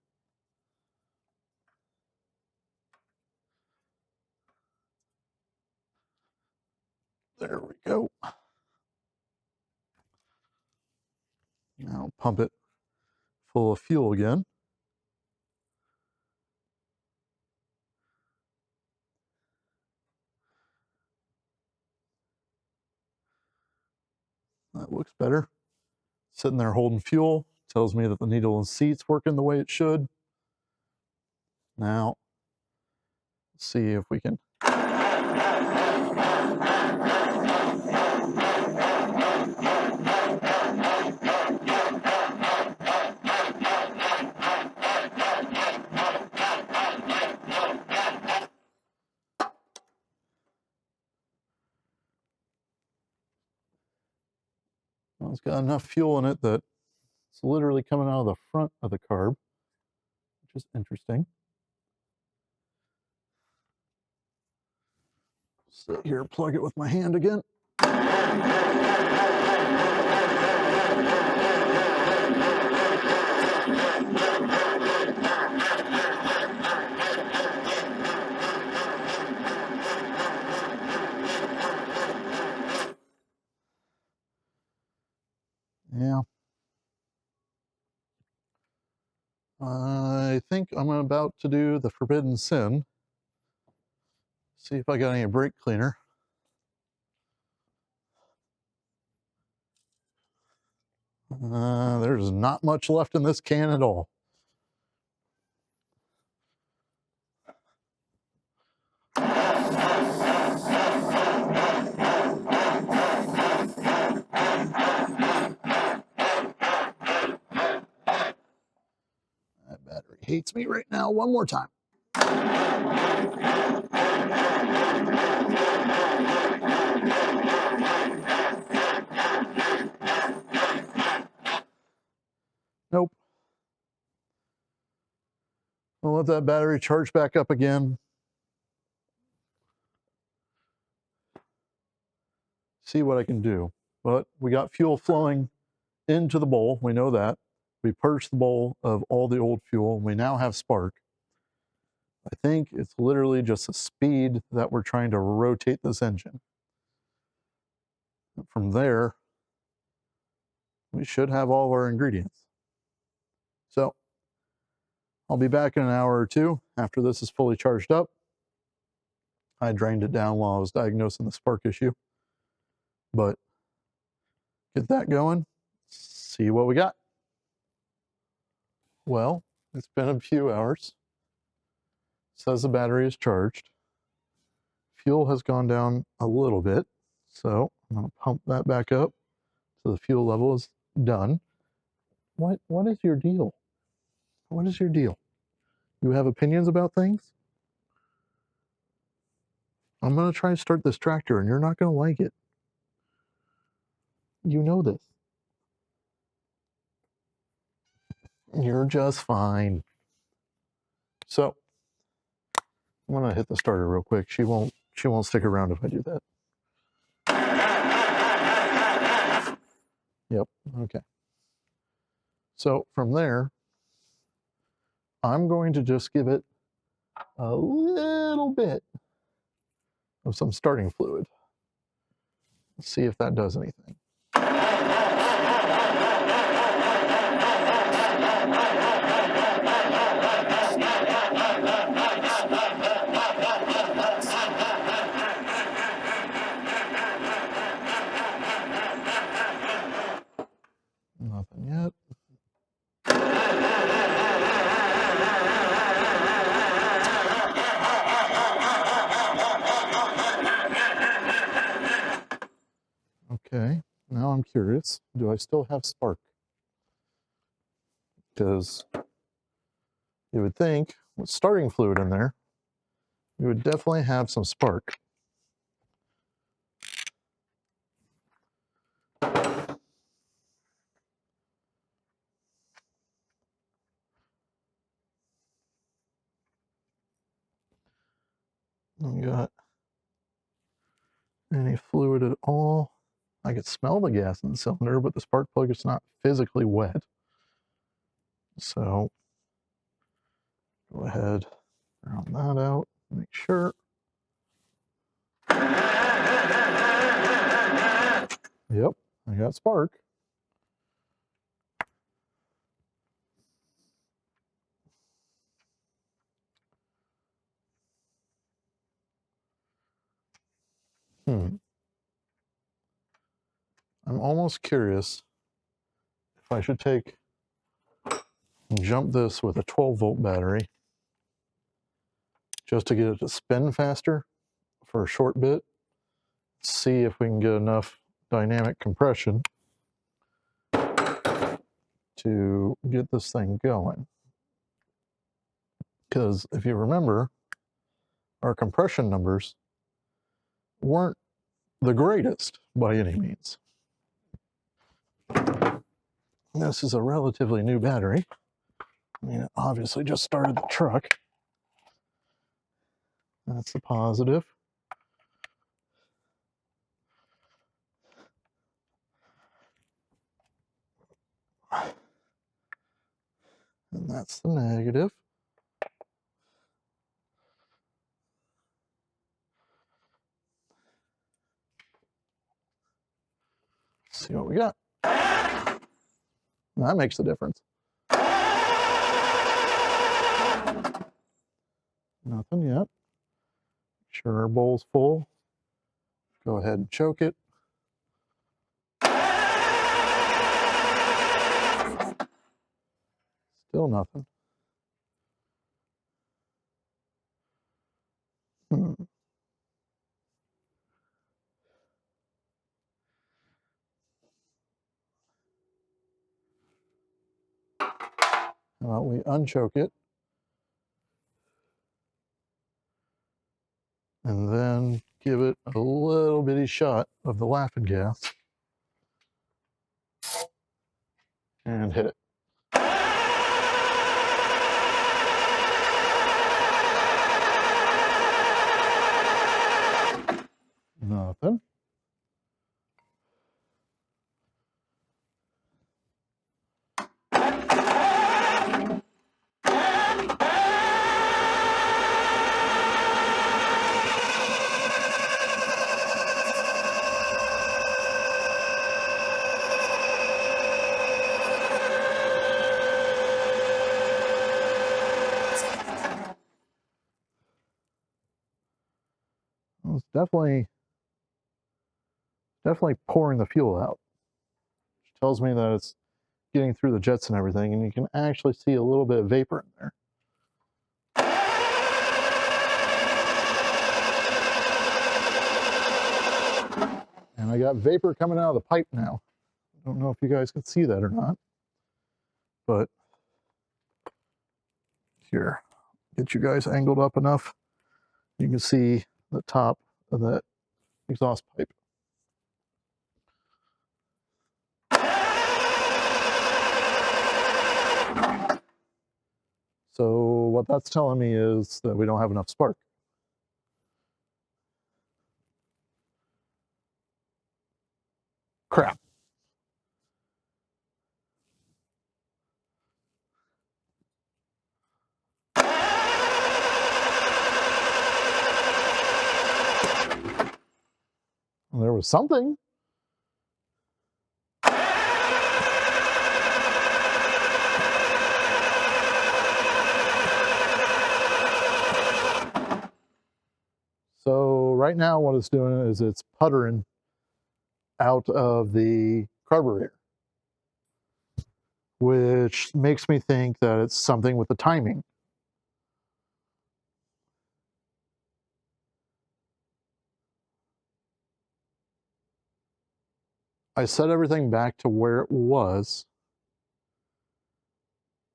There we go. Now pump it full of fuel again. That looks better. Sitting there holding fuel tells me that the needle and seat's working the way it should. Now, let's see if we can. Well, it's got enough fuel in it that it's literally coming out of the front of the carb, which is interesting. Sit here, plug it with my hand again. Yeah. I think I'm about to do the forbidden sin. See if I got any brake cleaner. There's not much left in this can at all. That battery hates me right now. One more time. Nope. I'll let that battery charge back up again. See what I can do. But we got fuel flowing into the bowl. We know that. We purged the bowl of all the old fuel. We now have spark. I think it's literally just the speed that we're trying to rotate this engine. From there, we should have all of our ingredients. So I'll be back in an hour or two after this is fully charged up. I drained it down while I was diagnosing the spark issue. But get that going, see what we got. Well, it's been a few hours. It says the battery is charged. Fuel has gone down a little bit, so I'm going to pump that back up so the fuel level is done. What is your deal? What is your deal? You have opinions about things? I'm going to try to start this tractor and you're not going to like it. You know this. You're just fine. So I'm going to hit the starter real quick. She won't stick around if I do that. Yep, okay. So from there, I'm going to just give it a little bit of some starting fluid. Let's see if that does anything. Nothing yet. Okay, now I'm curious. Do I still have spark? Because you would think with starting fluid in there, you would definitely have some spark. We got any fluid at all? I could smell the gas in the cylinder, but the spark plug is not physically wet. So go ahead, round that out, make sure. Yep, I got spark. I'm almost curious if I should take and jump this with a 12-volt battery just to get it to spin faster for a short bit. See if we can get enough dynamic compression to get this thing going. Because if you remember, our compression numbers weren't the greatest by any means. This is a relatively new battery. I mean, it obviously just started the truck. That's the positive. And that's the negative. Let's see what we got. That makes a difference. Nothing yet. Make sure our bowl's full. Go ahead and choke it. Still nothing. Hmm. How about we unchoke it and then give it a little bitty shot of the laughing gas and hit it. Nothing. It's definitely pouring the fuel out, which tells me that it's getting through the jets and everything, and you can actually see a little bit of vapor in there. And I got vapor coming out of the pipe now. I don't know if you guys can see that or not, but here, get you guys angled up enough. You can see the top of that exhaust pipe. So what that's telling me is that we don't have enough spark. Crap. Well, there was something. So right now what it's doing is it's puttering out of the carburetor, which makes me think that it's something with the timing. I set everything back to where it was,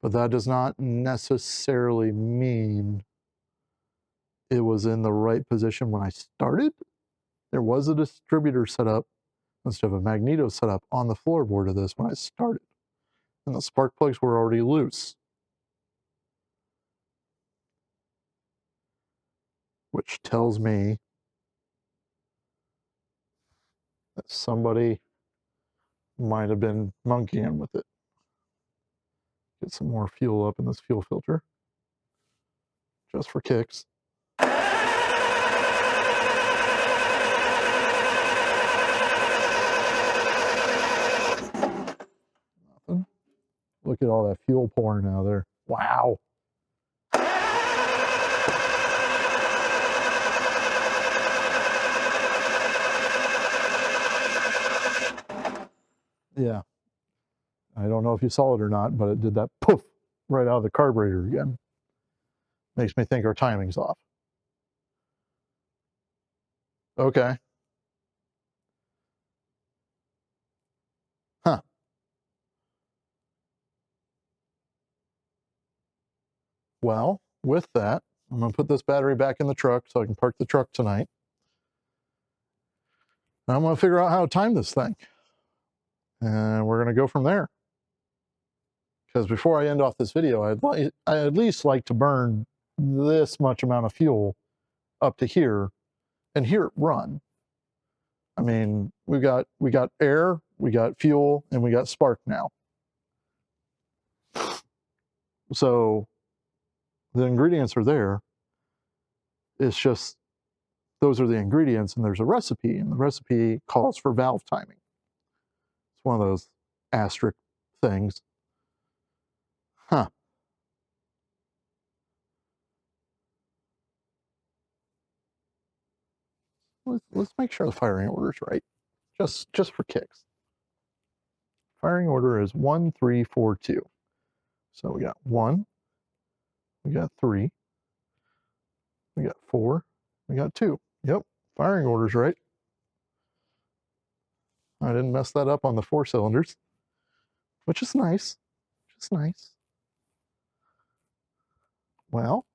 but that does not necessarily mean it was in the right position when I started. There was a distributor set up instead of a magneto set up on the floorboard of this when I started, and the spark plugs were already loose, which tells me that somebody might have been monkeying with it. Get some more fuel up in this fuel filter, just for kicks. Nothing. Look at all that fuel pouring out of there. Wow. Yeah. I don't know if you saw it or not, but it did that poof right out of the carburetor again. Makes me think our timing's off. Okay. Huh. Well, with that, I'm going to put this battery back in the truck so I can park the truck tonight. And I'm going to figure out how to time this thing. And we're going to go from there. Because before I end off this video, I'd at least like to burn this much amount of fuel up to here and hear it run. I mean, we got air, we got fuel, and we got spark now. So the ingredients are there. It's just those are the ingredients, and there's a recipe, and the recipe calls for valve timing. It's one of those asterisk things. Huh. Let's make sure the firing order is right, just for kicks. Firing order is 1342. So we got 1, we got 3, we got 4, we got 2. Yep, firing order's right. I didn't mess that up on the 4 cylinders, which is nice. Which is nice. Well,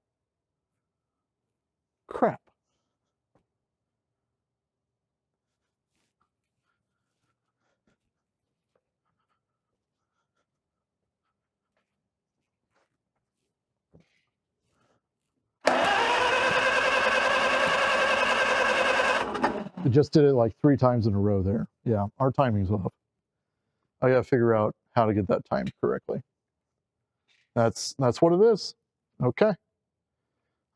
crap. I just did it like 3 times in a row there. Yeah, our timing's off. I gotta figure out how to get that timed correctly. That's what it is. Okay.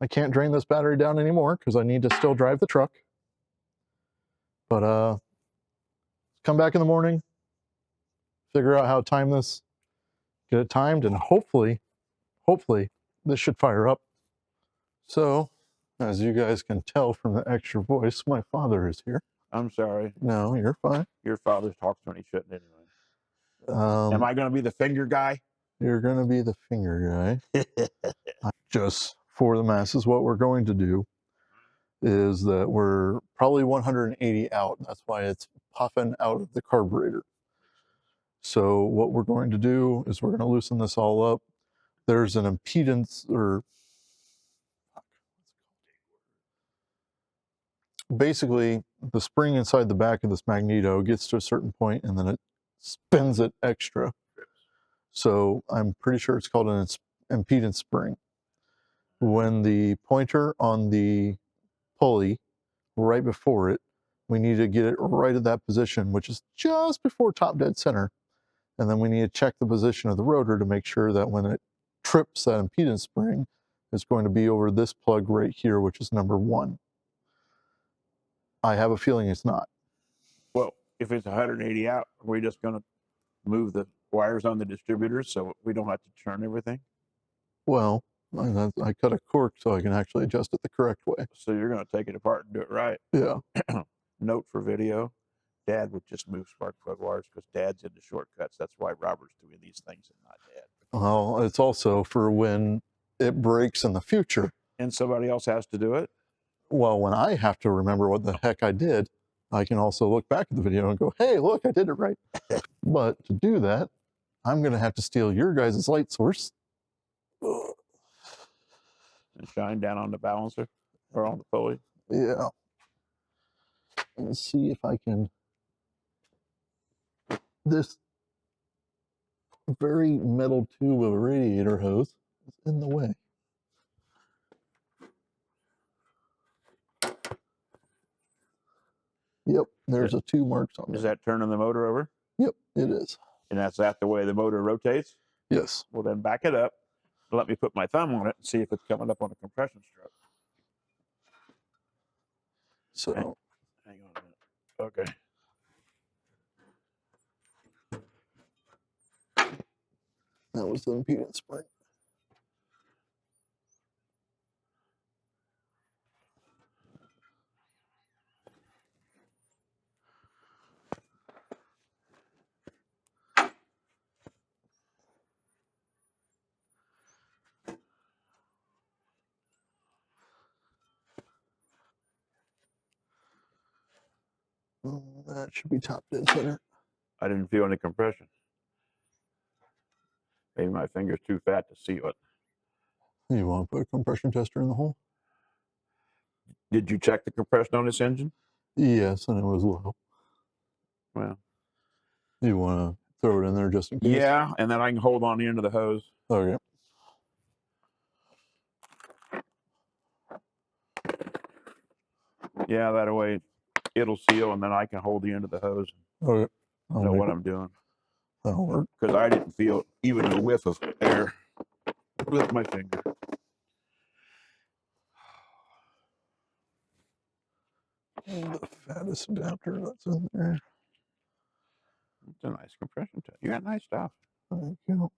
I can't drain this battery down anymore because I need to still drive the truck. But come back in the morning, figure out how to time this, get it timed, and hopefully this should fire up. So, as you guys can tell from the extra voice, my father is here. I'm sorry. No, you're fine. Your father talks when he shouldn't anyway. Am I going to be the finger guy? You're going to be the finger guy. Just for the masses, what we're going to do is that we're probably 180 out. That's why it's puffing out of the carburetor. So what we're going to do is we're going to loosen this all up. There's an impedance, or basically the spring inside the back of this magneto gets to a certain point and then it spins it extra. So I'm pretty sure it's called an impedance spring. When the pointer on the pulley right before it, we need to get it right at that position, which is just before top dead center. And then we need to check the position of the rotor to make sure that when it trips that impedance spring, it's going to be over this plug right here, which is number 1. I have a feeling it's not. Well, if it's 180 out, are we just going to move the wires on the distributor so we don't have to turn everything? Well, I cut a cork so I can actually adjust it the correct way. So you're going to take it apart and do it right. Yeah. Note for video, Dad would just move spark plug wires because Dad's into shortcuts. That's why Robert's doing these things and not Dad. Well, it's also for when it breaks in the future. And somebody else has to do it? Well, when I have to remember what the heck I did, I can also look back at the video and go, hey, look, I did it right. But to do that, I'm going to have to steal your guys' light source. And shine down on the balancer or on the pulley? Yeah. Let's see if I can. This very metal tube of a radiator hose is in the way. Yep, there's 2 marks on it. Is that turning the motor over? Yep, it is. And that's the way the motor rotates? Yes. Well, then back it up. Let me put my thumb on it and see if it's coming up on a compression stroke. So, hang on a minute. Okay. That was the impedance spring. That should be top dead center. I didn't feel any compression. Maybe my finger's too fat to seal it. You want to put a compression tester in the hole? Did you check the compression on this engine? Yes, and it was low. Well, you want to throw it in there just in case? Yeah, and then I can hold on the end of the hose. Okay. Yeah, that way it'll seal, and then I can hold the end of the hose. Okay. I know what I'm doing. That'll work. Because I didn't feel even a whiff of air with my finger. The fattest adapter that's in there. It's a nice compression test. You got nice stuff. Thank you.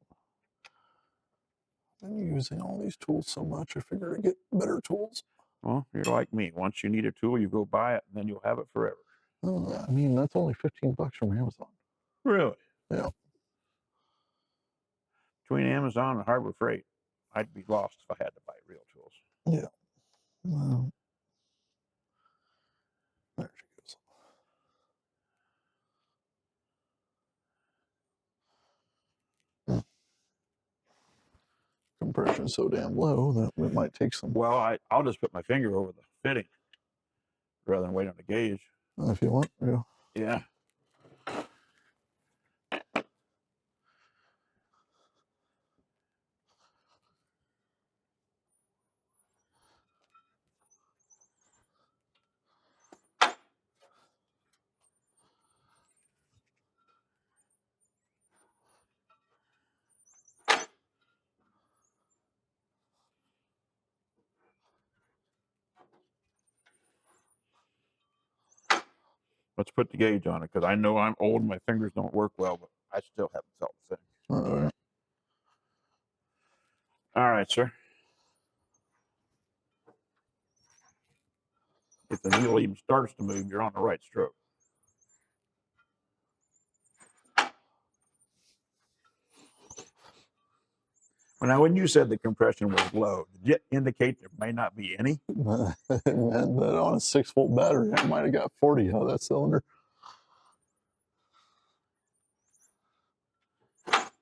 I've been using all these tools so much, I figured I'd get better tools. Well, you're like me. Once you need a tool, you go buy it, and then you'll have it forever. I mean, that's only $15 from Amazon. Really? Yeah. Between Amazon and Harbor Freight, I'd be lost if I had to buy real tools. Yeah. Well, there she goes. Compression so damn low that it might take some. Well, I'll just put my finger over the fitting rather than wait on the gauge. If you want, yeah. Yeah. Let's put the gauge on it because I know I'm old and my fingers don't work well, but I still haven't felt the thing. All right. All right, sir. If the needle even starts to move, you're on the right stroke. Well, now, when you said the compression was low, did it indicate there may not be any? It meant that on a 6-volt battery, I might have got 40 out of that cylinder.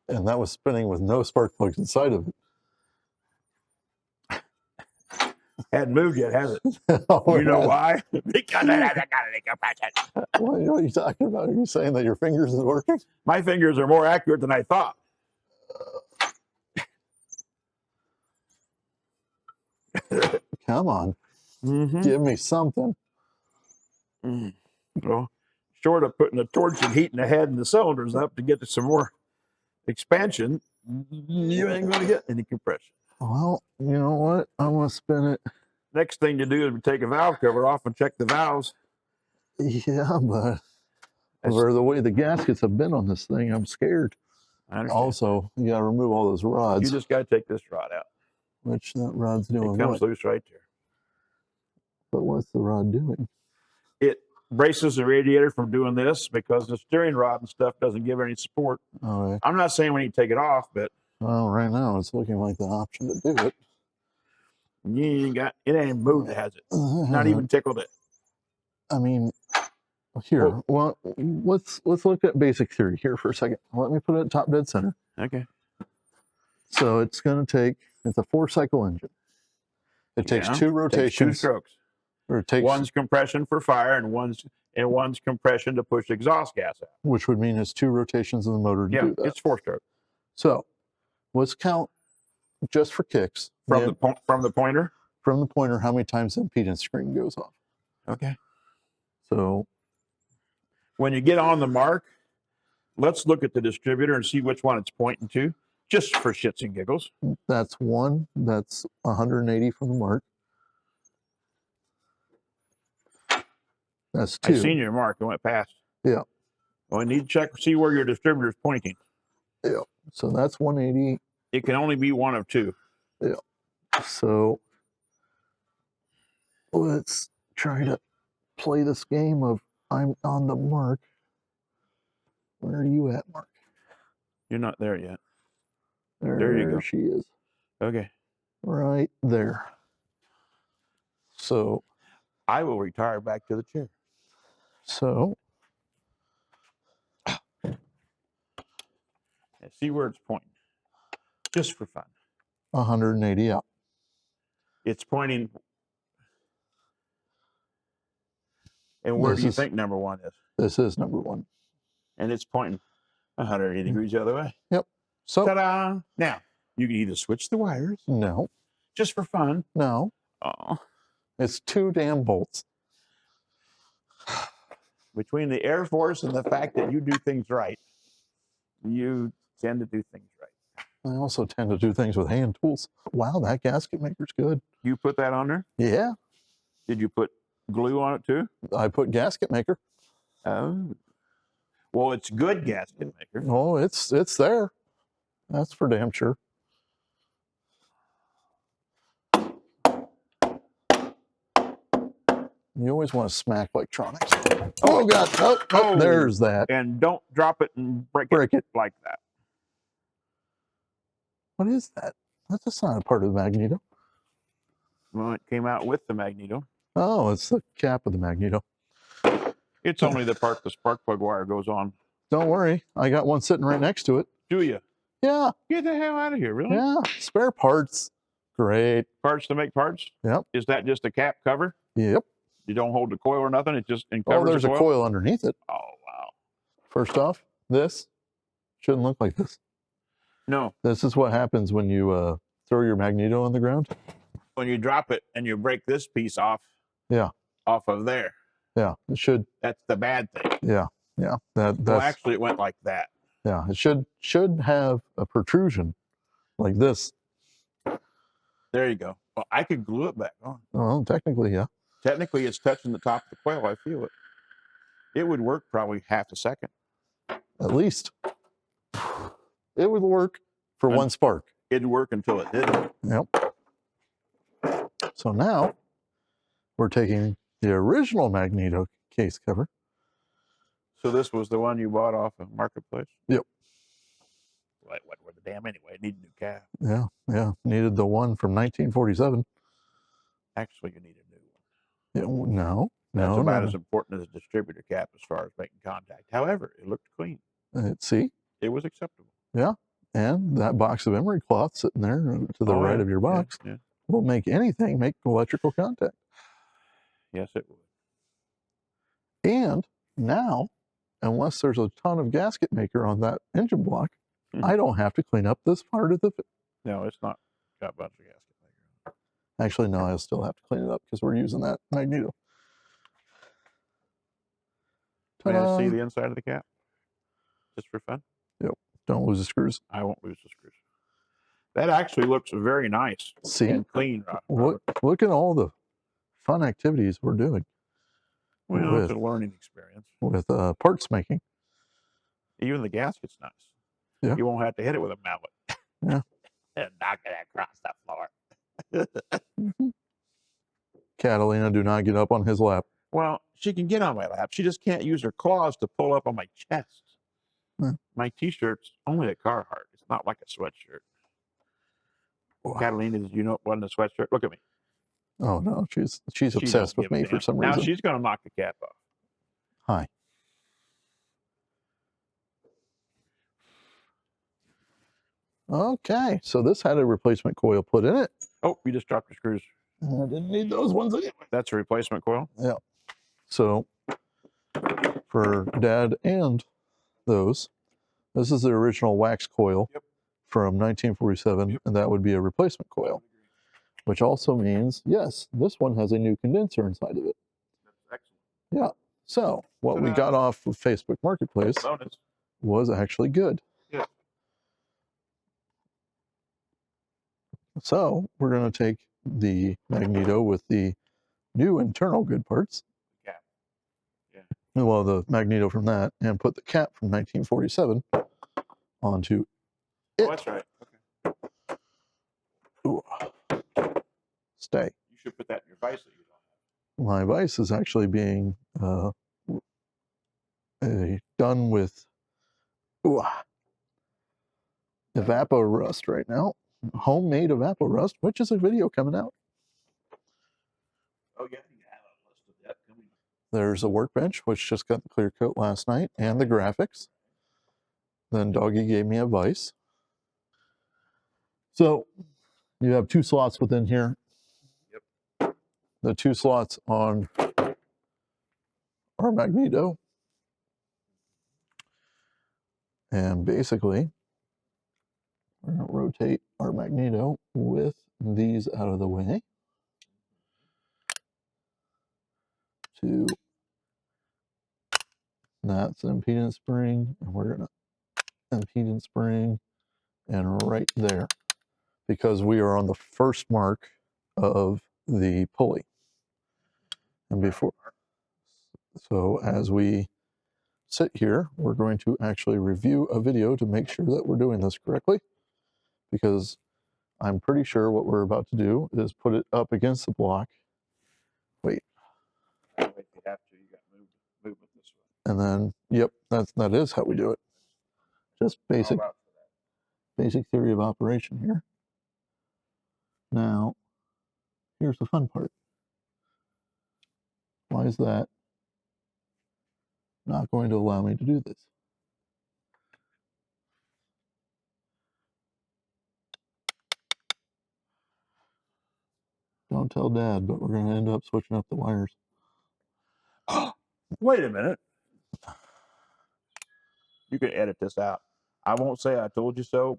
And that was spinning with no spark plugs inside of it. Hadn't moved yet, has it? Oh, You know yeah. why? Because it hasn't got any compression. What are you talking about? Are you saying that your fingers is working? My fingers are more accurate than I thought. Come on. Give me something. Well, short of putting the torch and heating the head and the cylinders up to get to some more expansion, you ain't going to get any compression. Well, you know what? I'm going to spin it. Next thing to do is take a valve cover off and check the valves. Yeah, but for the way the gaskets have been on this thing, I'm scared. I understand. Also, you got to remove all those rods. You just got to take this rod out. Which that rod's doing It comes what? loose right there. But what's the rod doing? It braces the radiator from doing this because the steering rod and stuff doesn't give any support. All right. I'm not saying we need to take it off, but Well, right now it's looking like the option to do it. you ain't got it ain't moved, has it? Not even tickled it. I mean, here. Well, let's look at basic theory here for a second. Let me put it top dead center. Okay. So it's going to take. It's a 4-cycle engine. It takes 2 rotations. Takes 2 strokes. Or it takes One's compression for fire and one's compression to push exhaust gas out. which would mean it's 2 rotations of the motor to Yeah, do that. it's 4 strokes. So let's count just for kicks From the pointer? from the pointer how many times the impedance screen goes off. Okay. So When you get on the mark, let's look at the distributor and see which one it's pointing to, just for shits and giggles. that's 1. That's 180 from the mark. That's 2. I seen your mark. It went past. Yeah. Well, I need to check, see where your distributor is pointing. Yeah. So that's 180. It can only be one of 2. Yeah. So let's try to play this game of I'm on the mark. Where are you at, Mark? You're not there yet. There you go. she is. Okay. Right there. So I will retire back to the chair. and see where it's pointing, just for fun. 180 out. It's pointing. And where do you think number 1 is? This is number 1. And it's pointing 180 degrees the other way. Yep. So ta-da! Now, you can either switch the wires, no, just for fun. no. Oh. It's 2 damn bolts. Between the Air Force and the fact that you do things right, you tend to do things right. I also tend to do things with hand tools. Wow, that gasket maker's good. You put that on there? Yeah. Did you put glue on it too? I put gasket maker. Oh. Well, it's good gasket maker. Oh, it's there. That's for damn sure. You always want to smack electronics. Oh God! Oh, there's that. And don't drop it and break Break it. like that. What is that? That's not a part of the magneto. Well, it came out with the magneto. Oh, it's the cap of the magneto. It's only the part the spark plug wire goes on. Don't worry, I got one sitting right next to it. Do you? Yeah, Get the hell out of here, really? yeah, spare parts. Great. Parts to make parts? Yep. Is that just a cap cover? Yep. You don't hold the coil or nothing? It just Oh, covers there's the a coil? coil underneath it. Oh, wow. First off, this shouldn't look like this. No. This is what happens when you throw your magneto on the ground. When you drop it and you break this piece off. Yeah. Off of there. Yeah, it should. That's the bad thing. Yeah, yeah. That's well, actually, it went like that. Yeah, it should have a protrusion like this. There you go. Well, I could glue it back on. Well, technically, yeah. Technically, it's touching the top of the coil. I feel it. It would work probably half a second. At least. It would work for one spark. It'd work until it didn't. Yep. So now we're taking the original magneto case cover. So this was the one you bought off of Marketplace? Yep. Well, it wasn't worth a damn anyway. It needed a new cap. Yeah, yeah. Needed the one from 1947. Actually, you need a new one. Yeah, no. That's No, about no. as important as a distributor cap as far as making contact. However, it looked clean. See? It was acceptable. Yeah. And that box of emery cloth sitting there to the right of your box will make anything make electrical contact. Yes, it would. And now, unless there's a ton of gasket maker on that engine block, I don't have to clean up this part of the... No, it's not got a bunch of gasket maker. Actually, no, I'll still have to clean it up because we're using that magneto. May I see the inside of the cap? Just for fun? Yep. Don't lose the screws. I won't lose the screws. That actually looks very nice. See? And clean. Look at all the fun activities we're doing. Well, it's a learning experience. With parts making. Even the gasket's nice. Yeah. You won't have to hit it with a mallet. Yeah. And knock it across the floor. Catalina, do not get up on his lap. Well, she can get on my lap. She just can't use her claws to pull up on my chest. My t-shirt's only a Carhartt. It's not like a sweatshirt. Wow. Catalina, did you know it wasn't a sweatshirt? Look at me. Oh no, she's obsessed with me for some reason. Now she's going to knock the cap off. Hi. Okay, so this had a replacement coil put in it. Oh, you just dropped your screws. I didn't need those ones anyway. That's a replacement coil? Yeah. So for Dad and those, this is the original wax coil from 1947, and that would be a replacement coil, which also means, yes, this one has a new condenser inside of it. That's excellent. Yeah. So what we got off of Facebook Marketplace was actually good. Yeah. So we're going to take the magneto with the new internal good parts. Cap. Yeah. Well, the magneto from that, and put the cap from 1947 onto it. Oh, that's right. Okay. Ooh. Stay. You should put that in your vise that you don't My have. vise is actually being done with evapor rust right now. Homemade evapor rust, which is a video coming out. Oh, yeah, you have a list of that coming. There's a workbench, which just got the clear coat last night, and the graphics. Then Doggy gave me a vise. So you have two slots within here. Yep. The two slots on our magneto. And basically, we're going to rotate our magneto with these out of the way to, that's an impedance spring, and we're going to impedance spring and right there, because we are on the first mark of the pulley. And before, so as we sit here, we're going to actually review a video to make sure that we're doing this correctly, because I'm pretty sure what we're about to do is put it up against the block. Wait. Wait, you have to. You got movement this way. And then, yep, that is how we do it. Just basic. basic theory of operation here. Now, here's the fun part. Why is that not going to allow me to do this? Don't tell Dad, but we're going to end up switching up the wires. Wait a minute. You can edit this out. I won't say I told you so,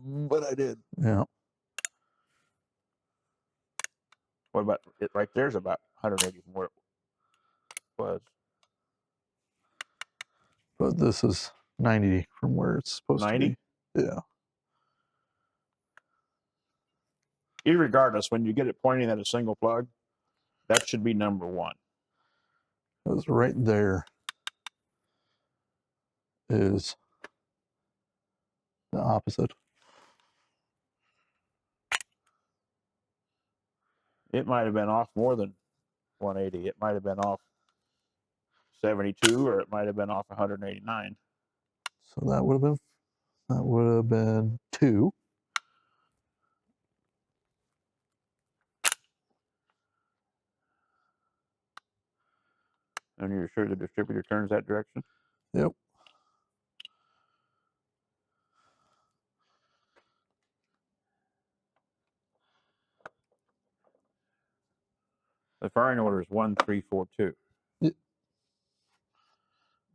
but I did. Yeah. What about it? Right there's about 180 from where it was. But this is 90 from where it's supposed 90? to be. Yeah. Irregardless, when you get it pointing at a single plug, that should be number 1. Because right there is the opposite. It might have been off more than 180. It might have been off 72, or it might have been off 189. So that would have been 2. And you're sure the distributor turns that direction? Yep. The firing order is 1342.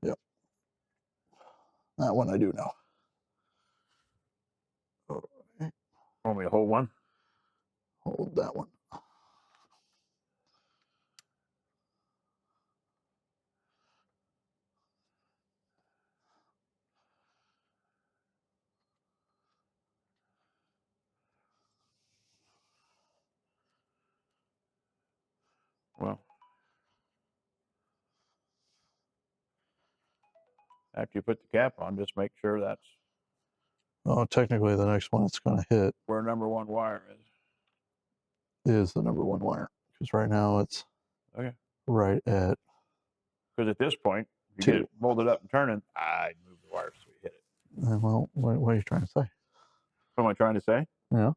Yep. That one I do know. Okay. Want me to hold one? Hold that one. Well, after you put the cap on, just make sure that's Oh, technically the next one it's going to hit where number 1 wire is the number 1 wire. Because right now it's Okay. right at Because at this point, if you 2. get it molded up and turning, I'd move the wires so we hit it. Well, what are you trying to say? What am I trying to say? Yeah.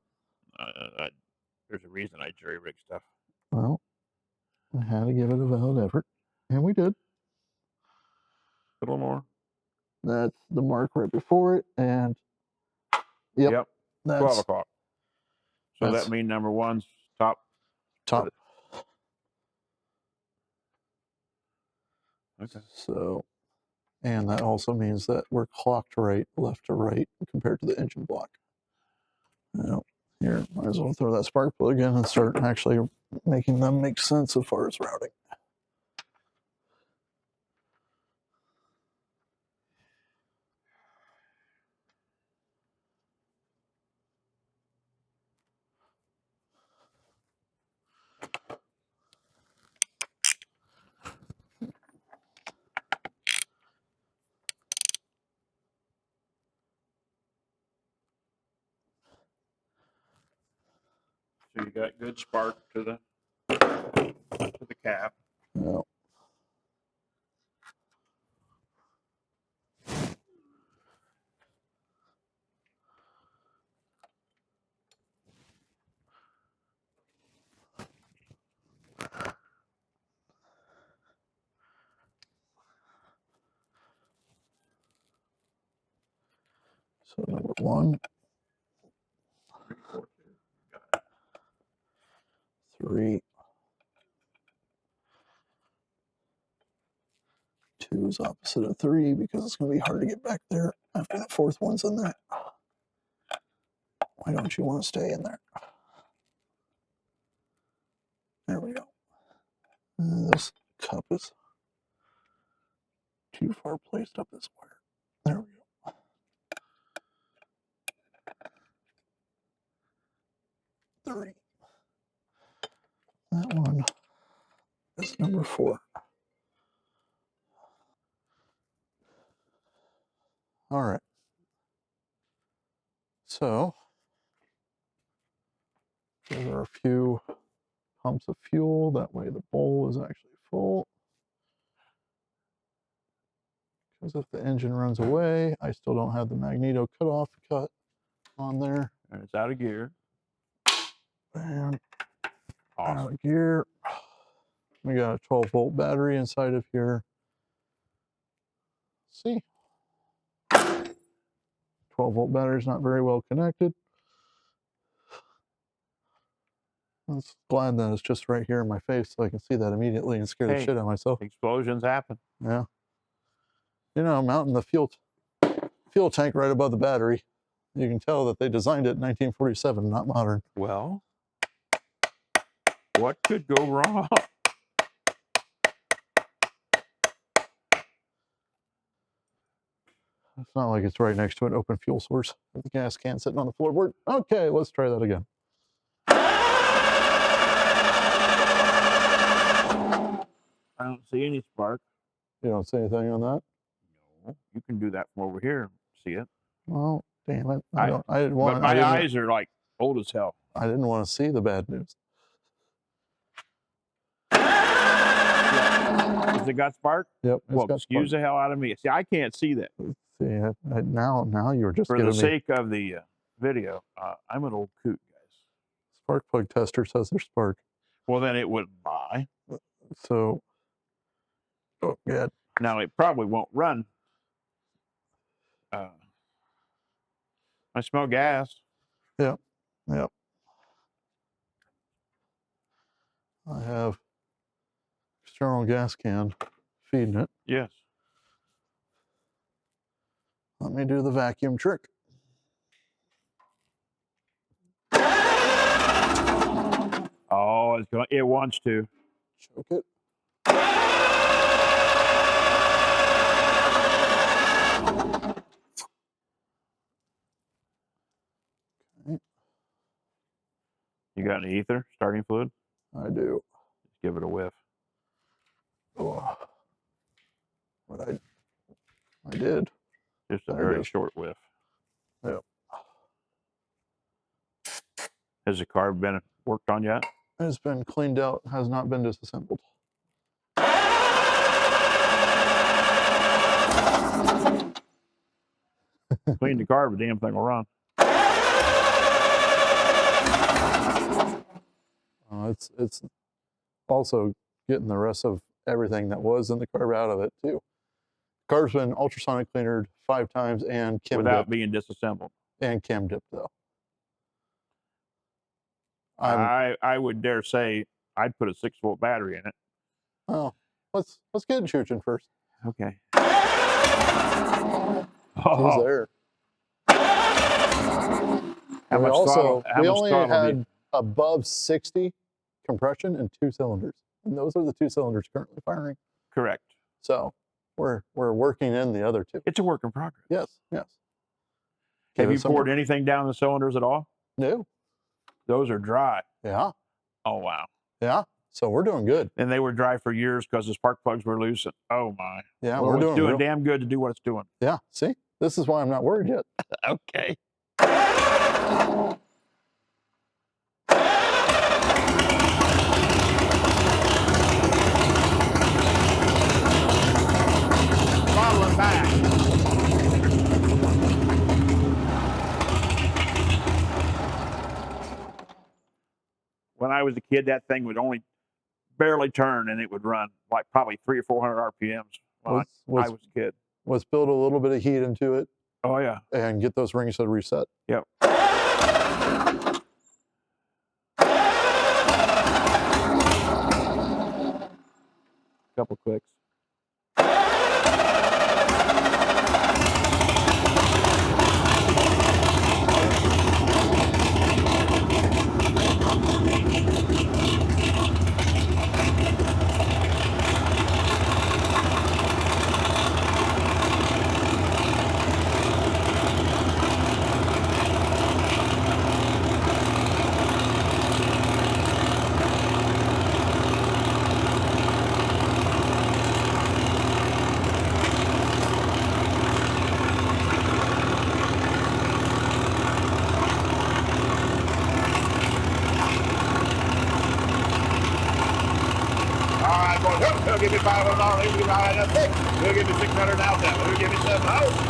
There's a reason I jury rig stuff. Well, I had to give it a valid effort, and we did. A little more. That's the mark right before it, and yep. That's 12 o'clock. So that's that means number 1's top. top. Okay. So, and that also means that we're clocked right, left to right, compared to the engine block. Now, here, might as well throw that spark plug in and start actually making them make sense as far as routing. So you got good spark to the cap. Now, so number 1, 3, 2 is opposite of 3 because it's going to be hard to get back there after the 4th one's in there. Why don't you want to stay in there? There we go. This cup is too far placed up this wire. There we go. Three. That one is number 4. All right. So there are a few pumps of fuel. That way the bowl is actually full. Because if the engine runs away, I still don't have the magneto cutoff cut. on there. And it's out of gear. And Awesome. out of gear. We got a 12-volt battery inside of here. See? 12-volt battery is not very well connected. I'm glad that it's just right here in my face so I can see that immediately and scare the Hey, shit out of myself. Explosions happen. Yeah. You know, mounting the fuel tank right above the battery. You can tell that they designed it in 1947, not modern. Well, what could go wrong? It's not like it's right next to an open fuel source with the gas can sitting on the floorboard. Okay, let's try that again. I don't see any spark. You don't see anything on that? No, you can do that from over here and see it. Well, damn it. I didn't want, But my eyes are like old as hell. I didn't want to see the bad news. Has it got spark? Yep. Well, excuse the hell out of me. See, I can't see that. See, now you're just For giving the me... sake of the video, I'm an old coot, guys. Spark plug tester says there's spark. Well, then it wouldn't buy. So, oh, God. Now, it probably won't run. I smell gas. Yep. Yep. I have external gas can feeding it. Yes. Let me do the vacuum trick. Oh, it wants to. Choke it. Okay. You got any ether, starting fluid? I do. Just give it a whiff. Oh. But I did. Just a I very did. short whiff. Yep. Has the carb been worked on yet? It's been cleaned out, has not been disassembled. Clean the carb, the damn thing will run. It's also getting the rest of everything that was in the carb out of it too. Carb's been ultrasonic cleanered 5 times and Chem-Dip. Without being disassembled. And Chem-Dip though. I would dare say I'd put a 6-volt battery in it. Oh, let's get Chuchin first. Okay. He's there. How much we only throttle had above 60 compression and 2 cylinders, and those are the 2 cylinders currently firing. Correct. So we're working in the other 2. It's a work in progress. Yes, yes. Have you poured anything down the cylinders at all? No. Those are dry. Yeah. Oh wow. Yeah. So we're doing good. And they were dry for years because the spark plugs were loose. And, oh my. Yeah, well, we're doing damn good to do what it's doing. Yeah. See, this is why I'm not worried yet. Okay. Following back. When I was a kid, that thing would only barely turn and it would run like probably 300 or 400 RPMs when I was a kid. Let's build a little bit of heat into it. Oh, yeah. And get those rings to reset. Yep. Couple clicks. He'll give me $500. He'll give me $500. He'll give me $600 out there. He'll give me $700.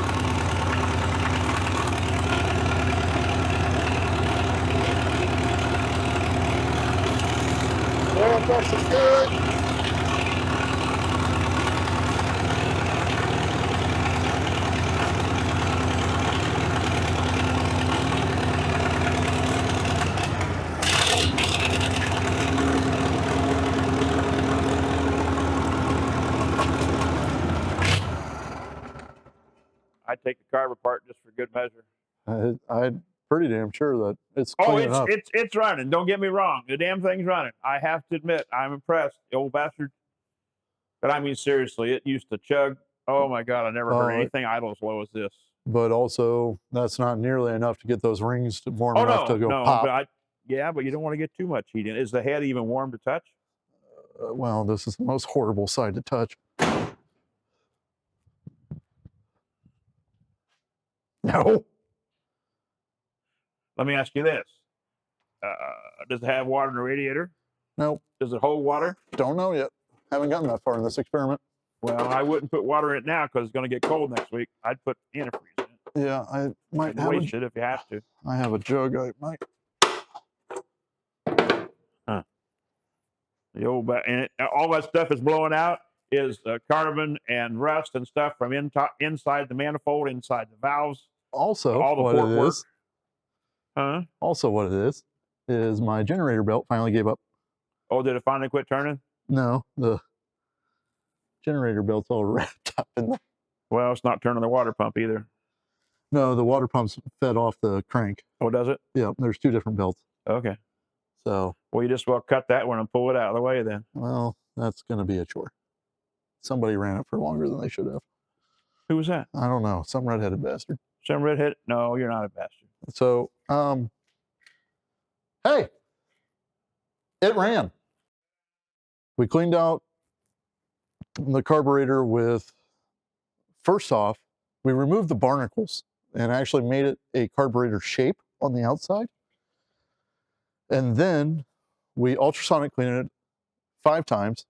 This is good. I'd take the carb apart just for good measure. I'm pretty damn sure that it's Oh, clean enough. it's running. Don't get me wrong. The damn thing's running. I have to admit, I'm impressed. The old bastard. But I mean, seriously, it used to chug. Oh my God, I never heard anything idle as low as this. But also, that's not nearly enough to get those rings warm enough to go pop. But but you don't want to get too much heat in. Is the head even warm to touch? Well, this is the most horrible side to touch. No. Let me ask you this. Does it have water in the radiator? Nope. Does it hold water? Don't know yet. Haven't gotten that far in this experiment. Well, I wouldn't put water in it now because it's going to get cold next week. I'd put antifreeze in it. Yeah, I might have waste it if you have to. I have a jug. I might. The old and all that stuff is blowing out is carbon and rust and stuff from inside the manifold, inside the valves. Also, all the what port it work. is. Huh? Also, what it is my generator belt finally gave up. Oh, did it finally quit turning? No, the generator belt's all wrapped up in the. Well, it's not turning the water pump either. No, the water pump's fed off the crank. Oh, does it? Yeah, there's two different belts. Okay. So. Well, you just well cut that one and pull it out of the way then. Well, that's going to be a chore. Somebody ran it for longer than they should have. Who was that? I don't know. Some redheaded bastard. Some redhead? No, you're not a bastard. So, hey, it ran. We cleaned out the carburetor with, first off, we removed the barnacles and actually made it a carburetor shape on the outside. And then we ultrasonic cleaned it 5 times.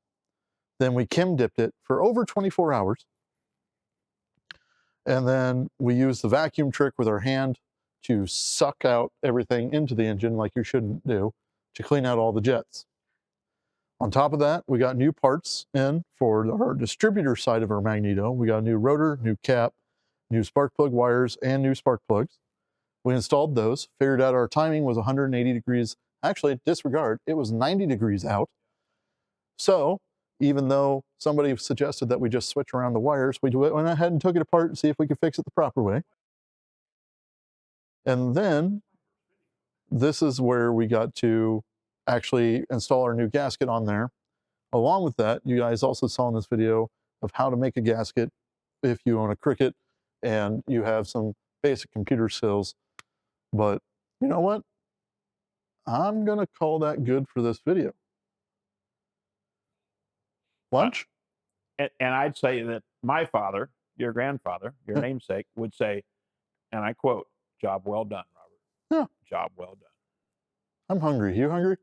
Then we Chem-Dipped it for over 24 hours. And then we used the vacuum trick with our hand to suck out everything into the engine like you shouldn't do to clean out all the jets. On top of that, we got new parts in for our distributor side of our magneto. We got a new rotor, new cap, new spark plug wires, and new spark plugs. We installed those, figured out our timing was 180 degrees. Actually, disregard, it was 90 degrees out. So even though somebody suggested that we just switch around the wires, we went ahead and took it apart and see if we could fix it the proper way. And then this is where we got to actually install our new gasket on there. Along with that, you guys also saw in this video of how to make a gasket if you own a Cricut and you have some basic computer skills. But you know what? I'm going to call that good for this video. Lunch? And I'd say that my father, your grandfather, your namesake, would say, and I quote, "Job well done, Robert." Yeah. Job well done. I'm hungry. You hungry?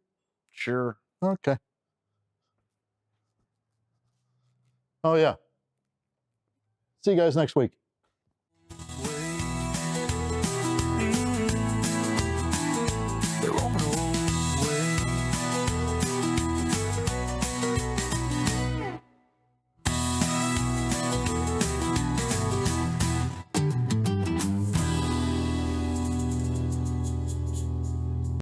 Sure. Okay. Oh, yeah. See you guys next week.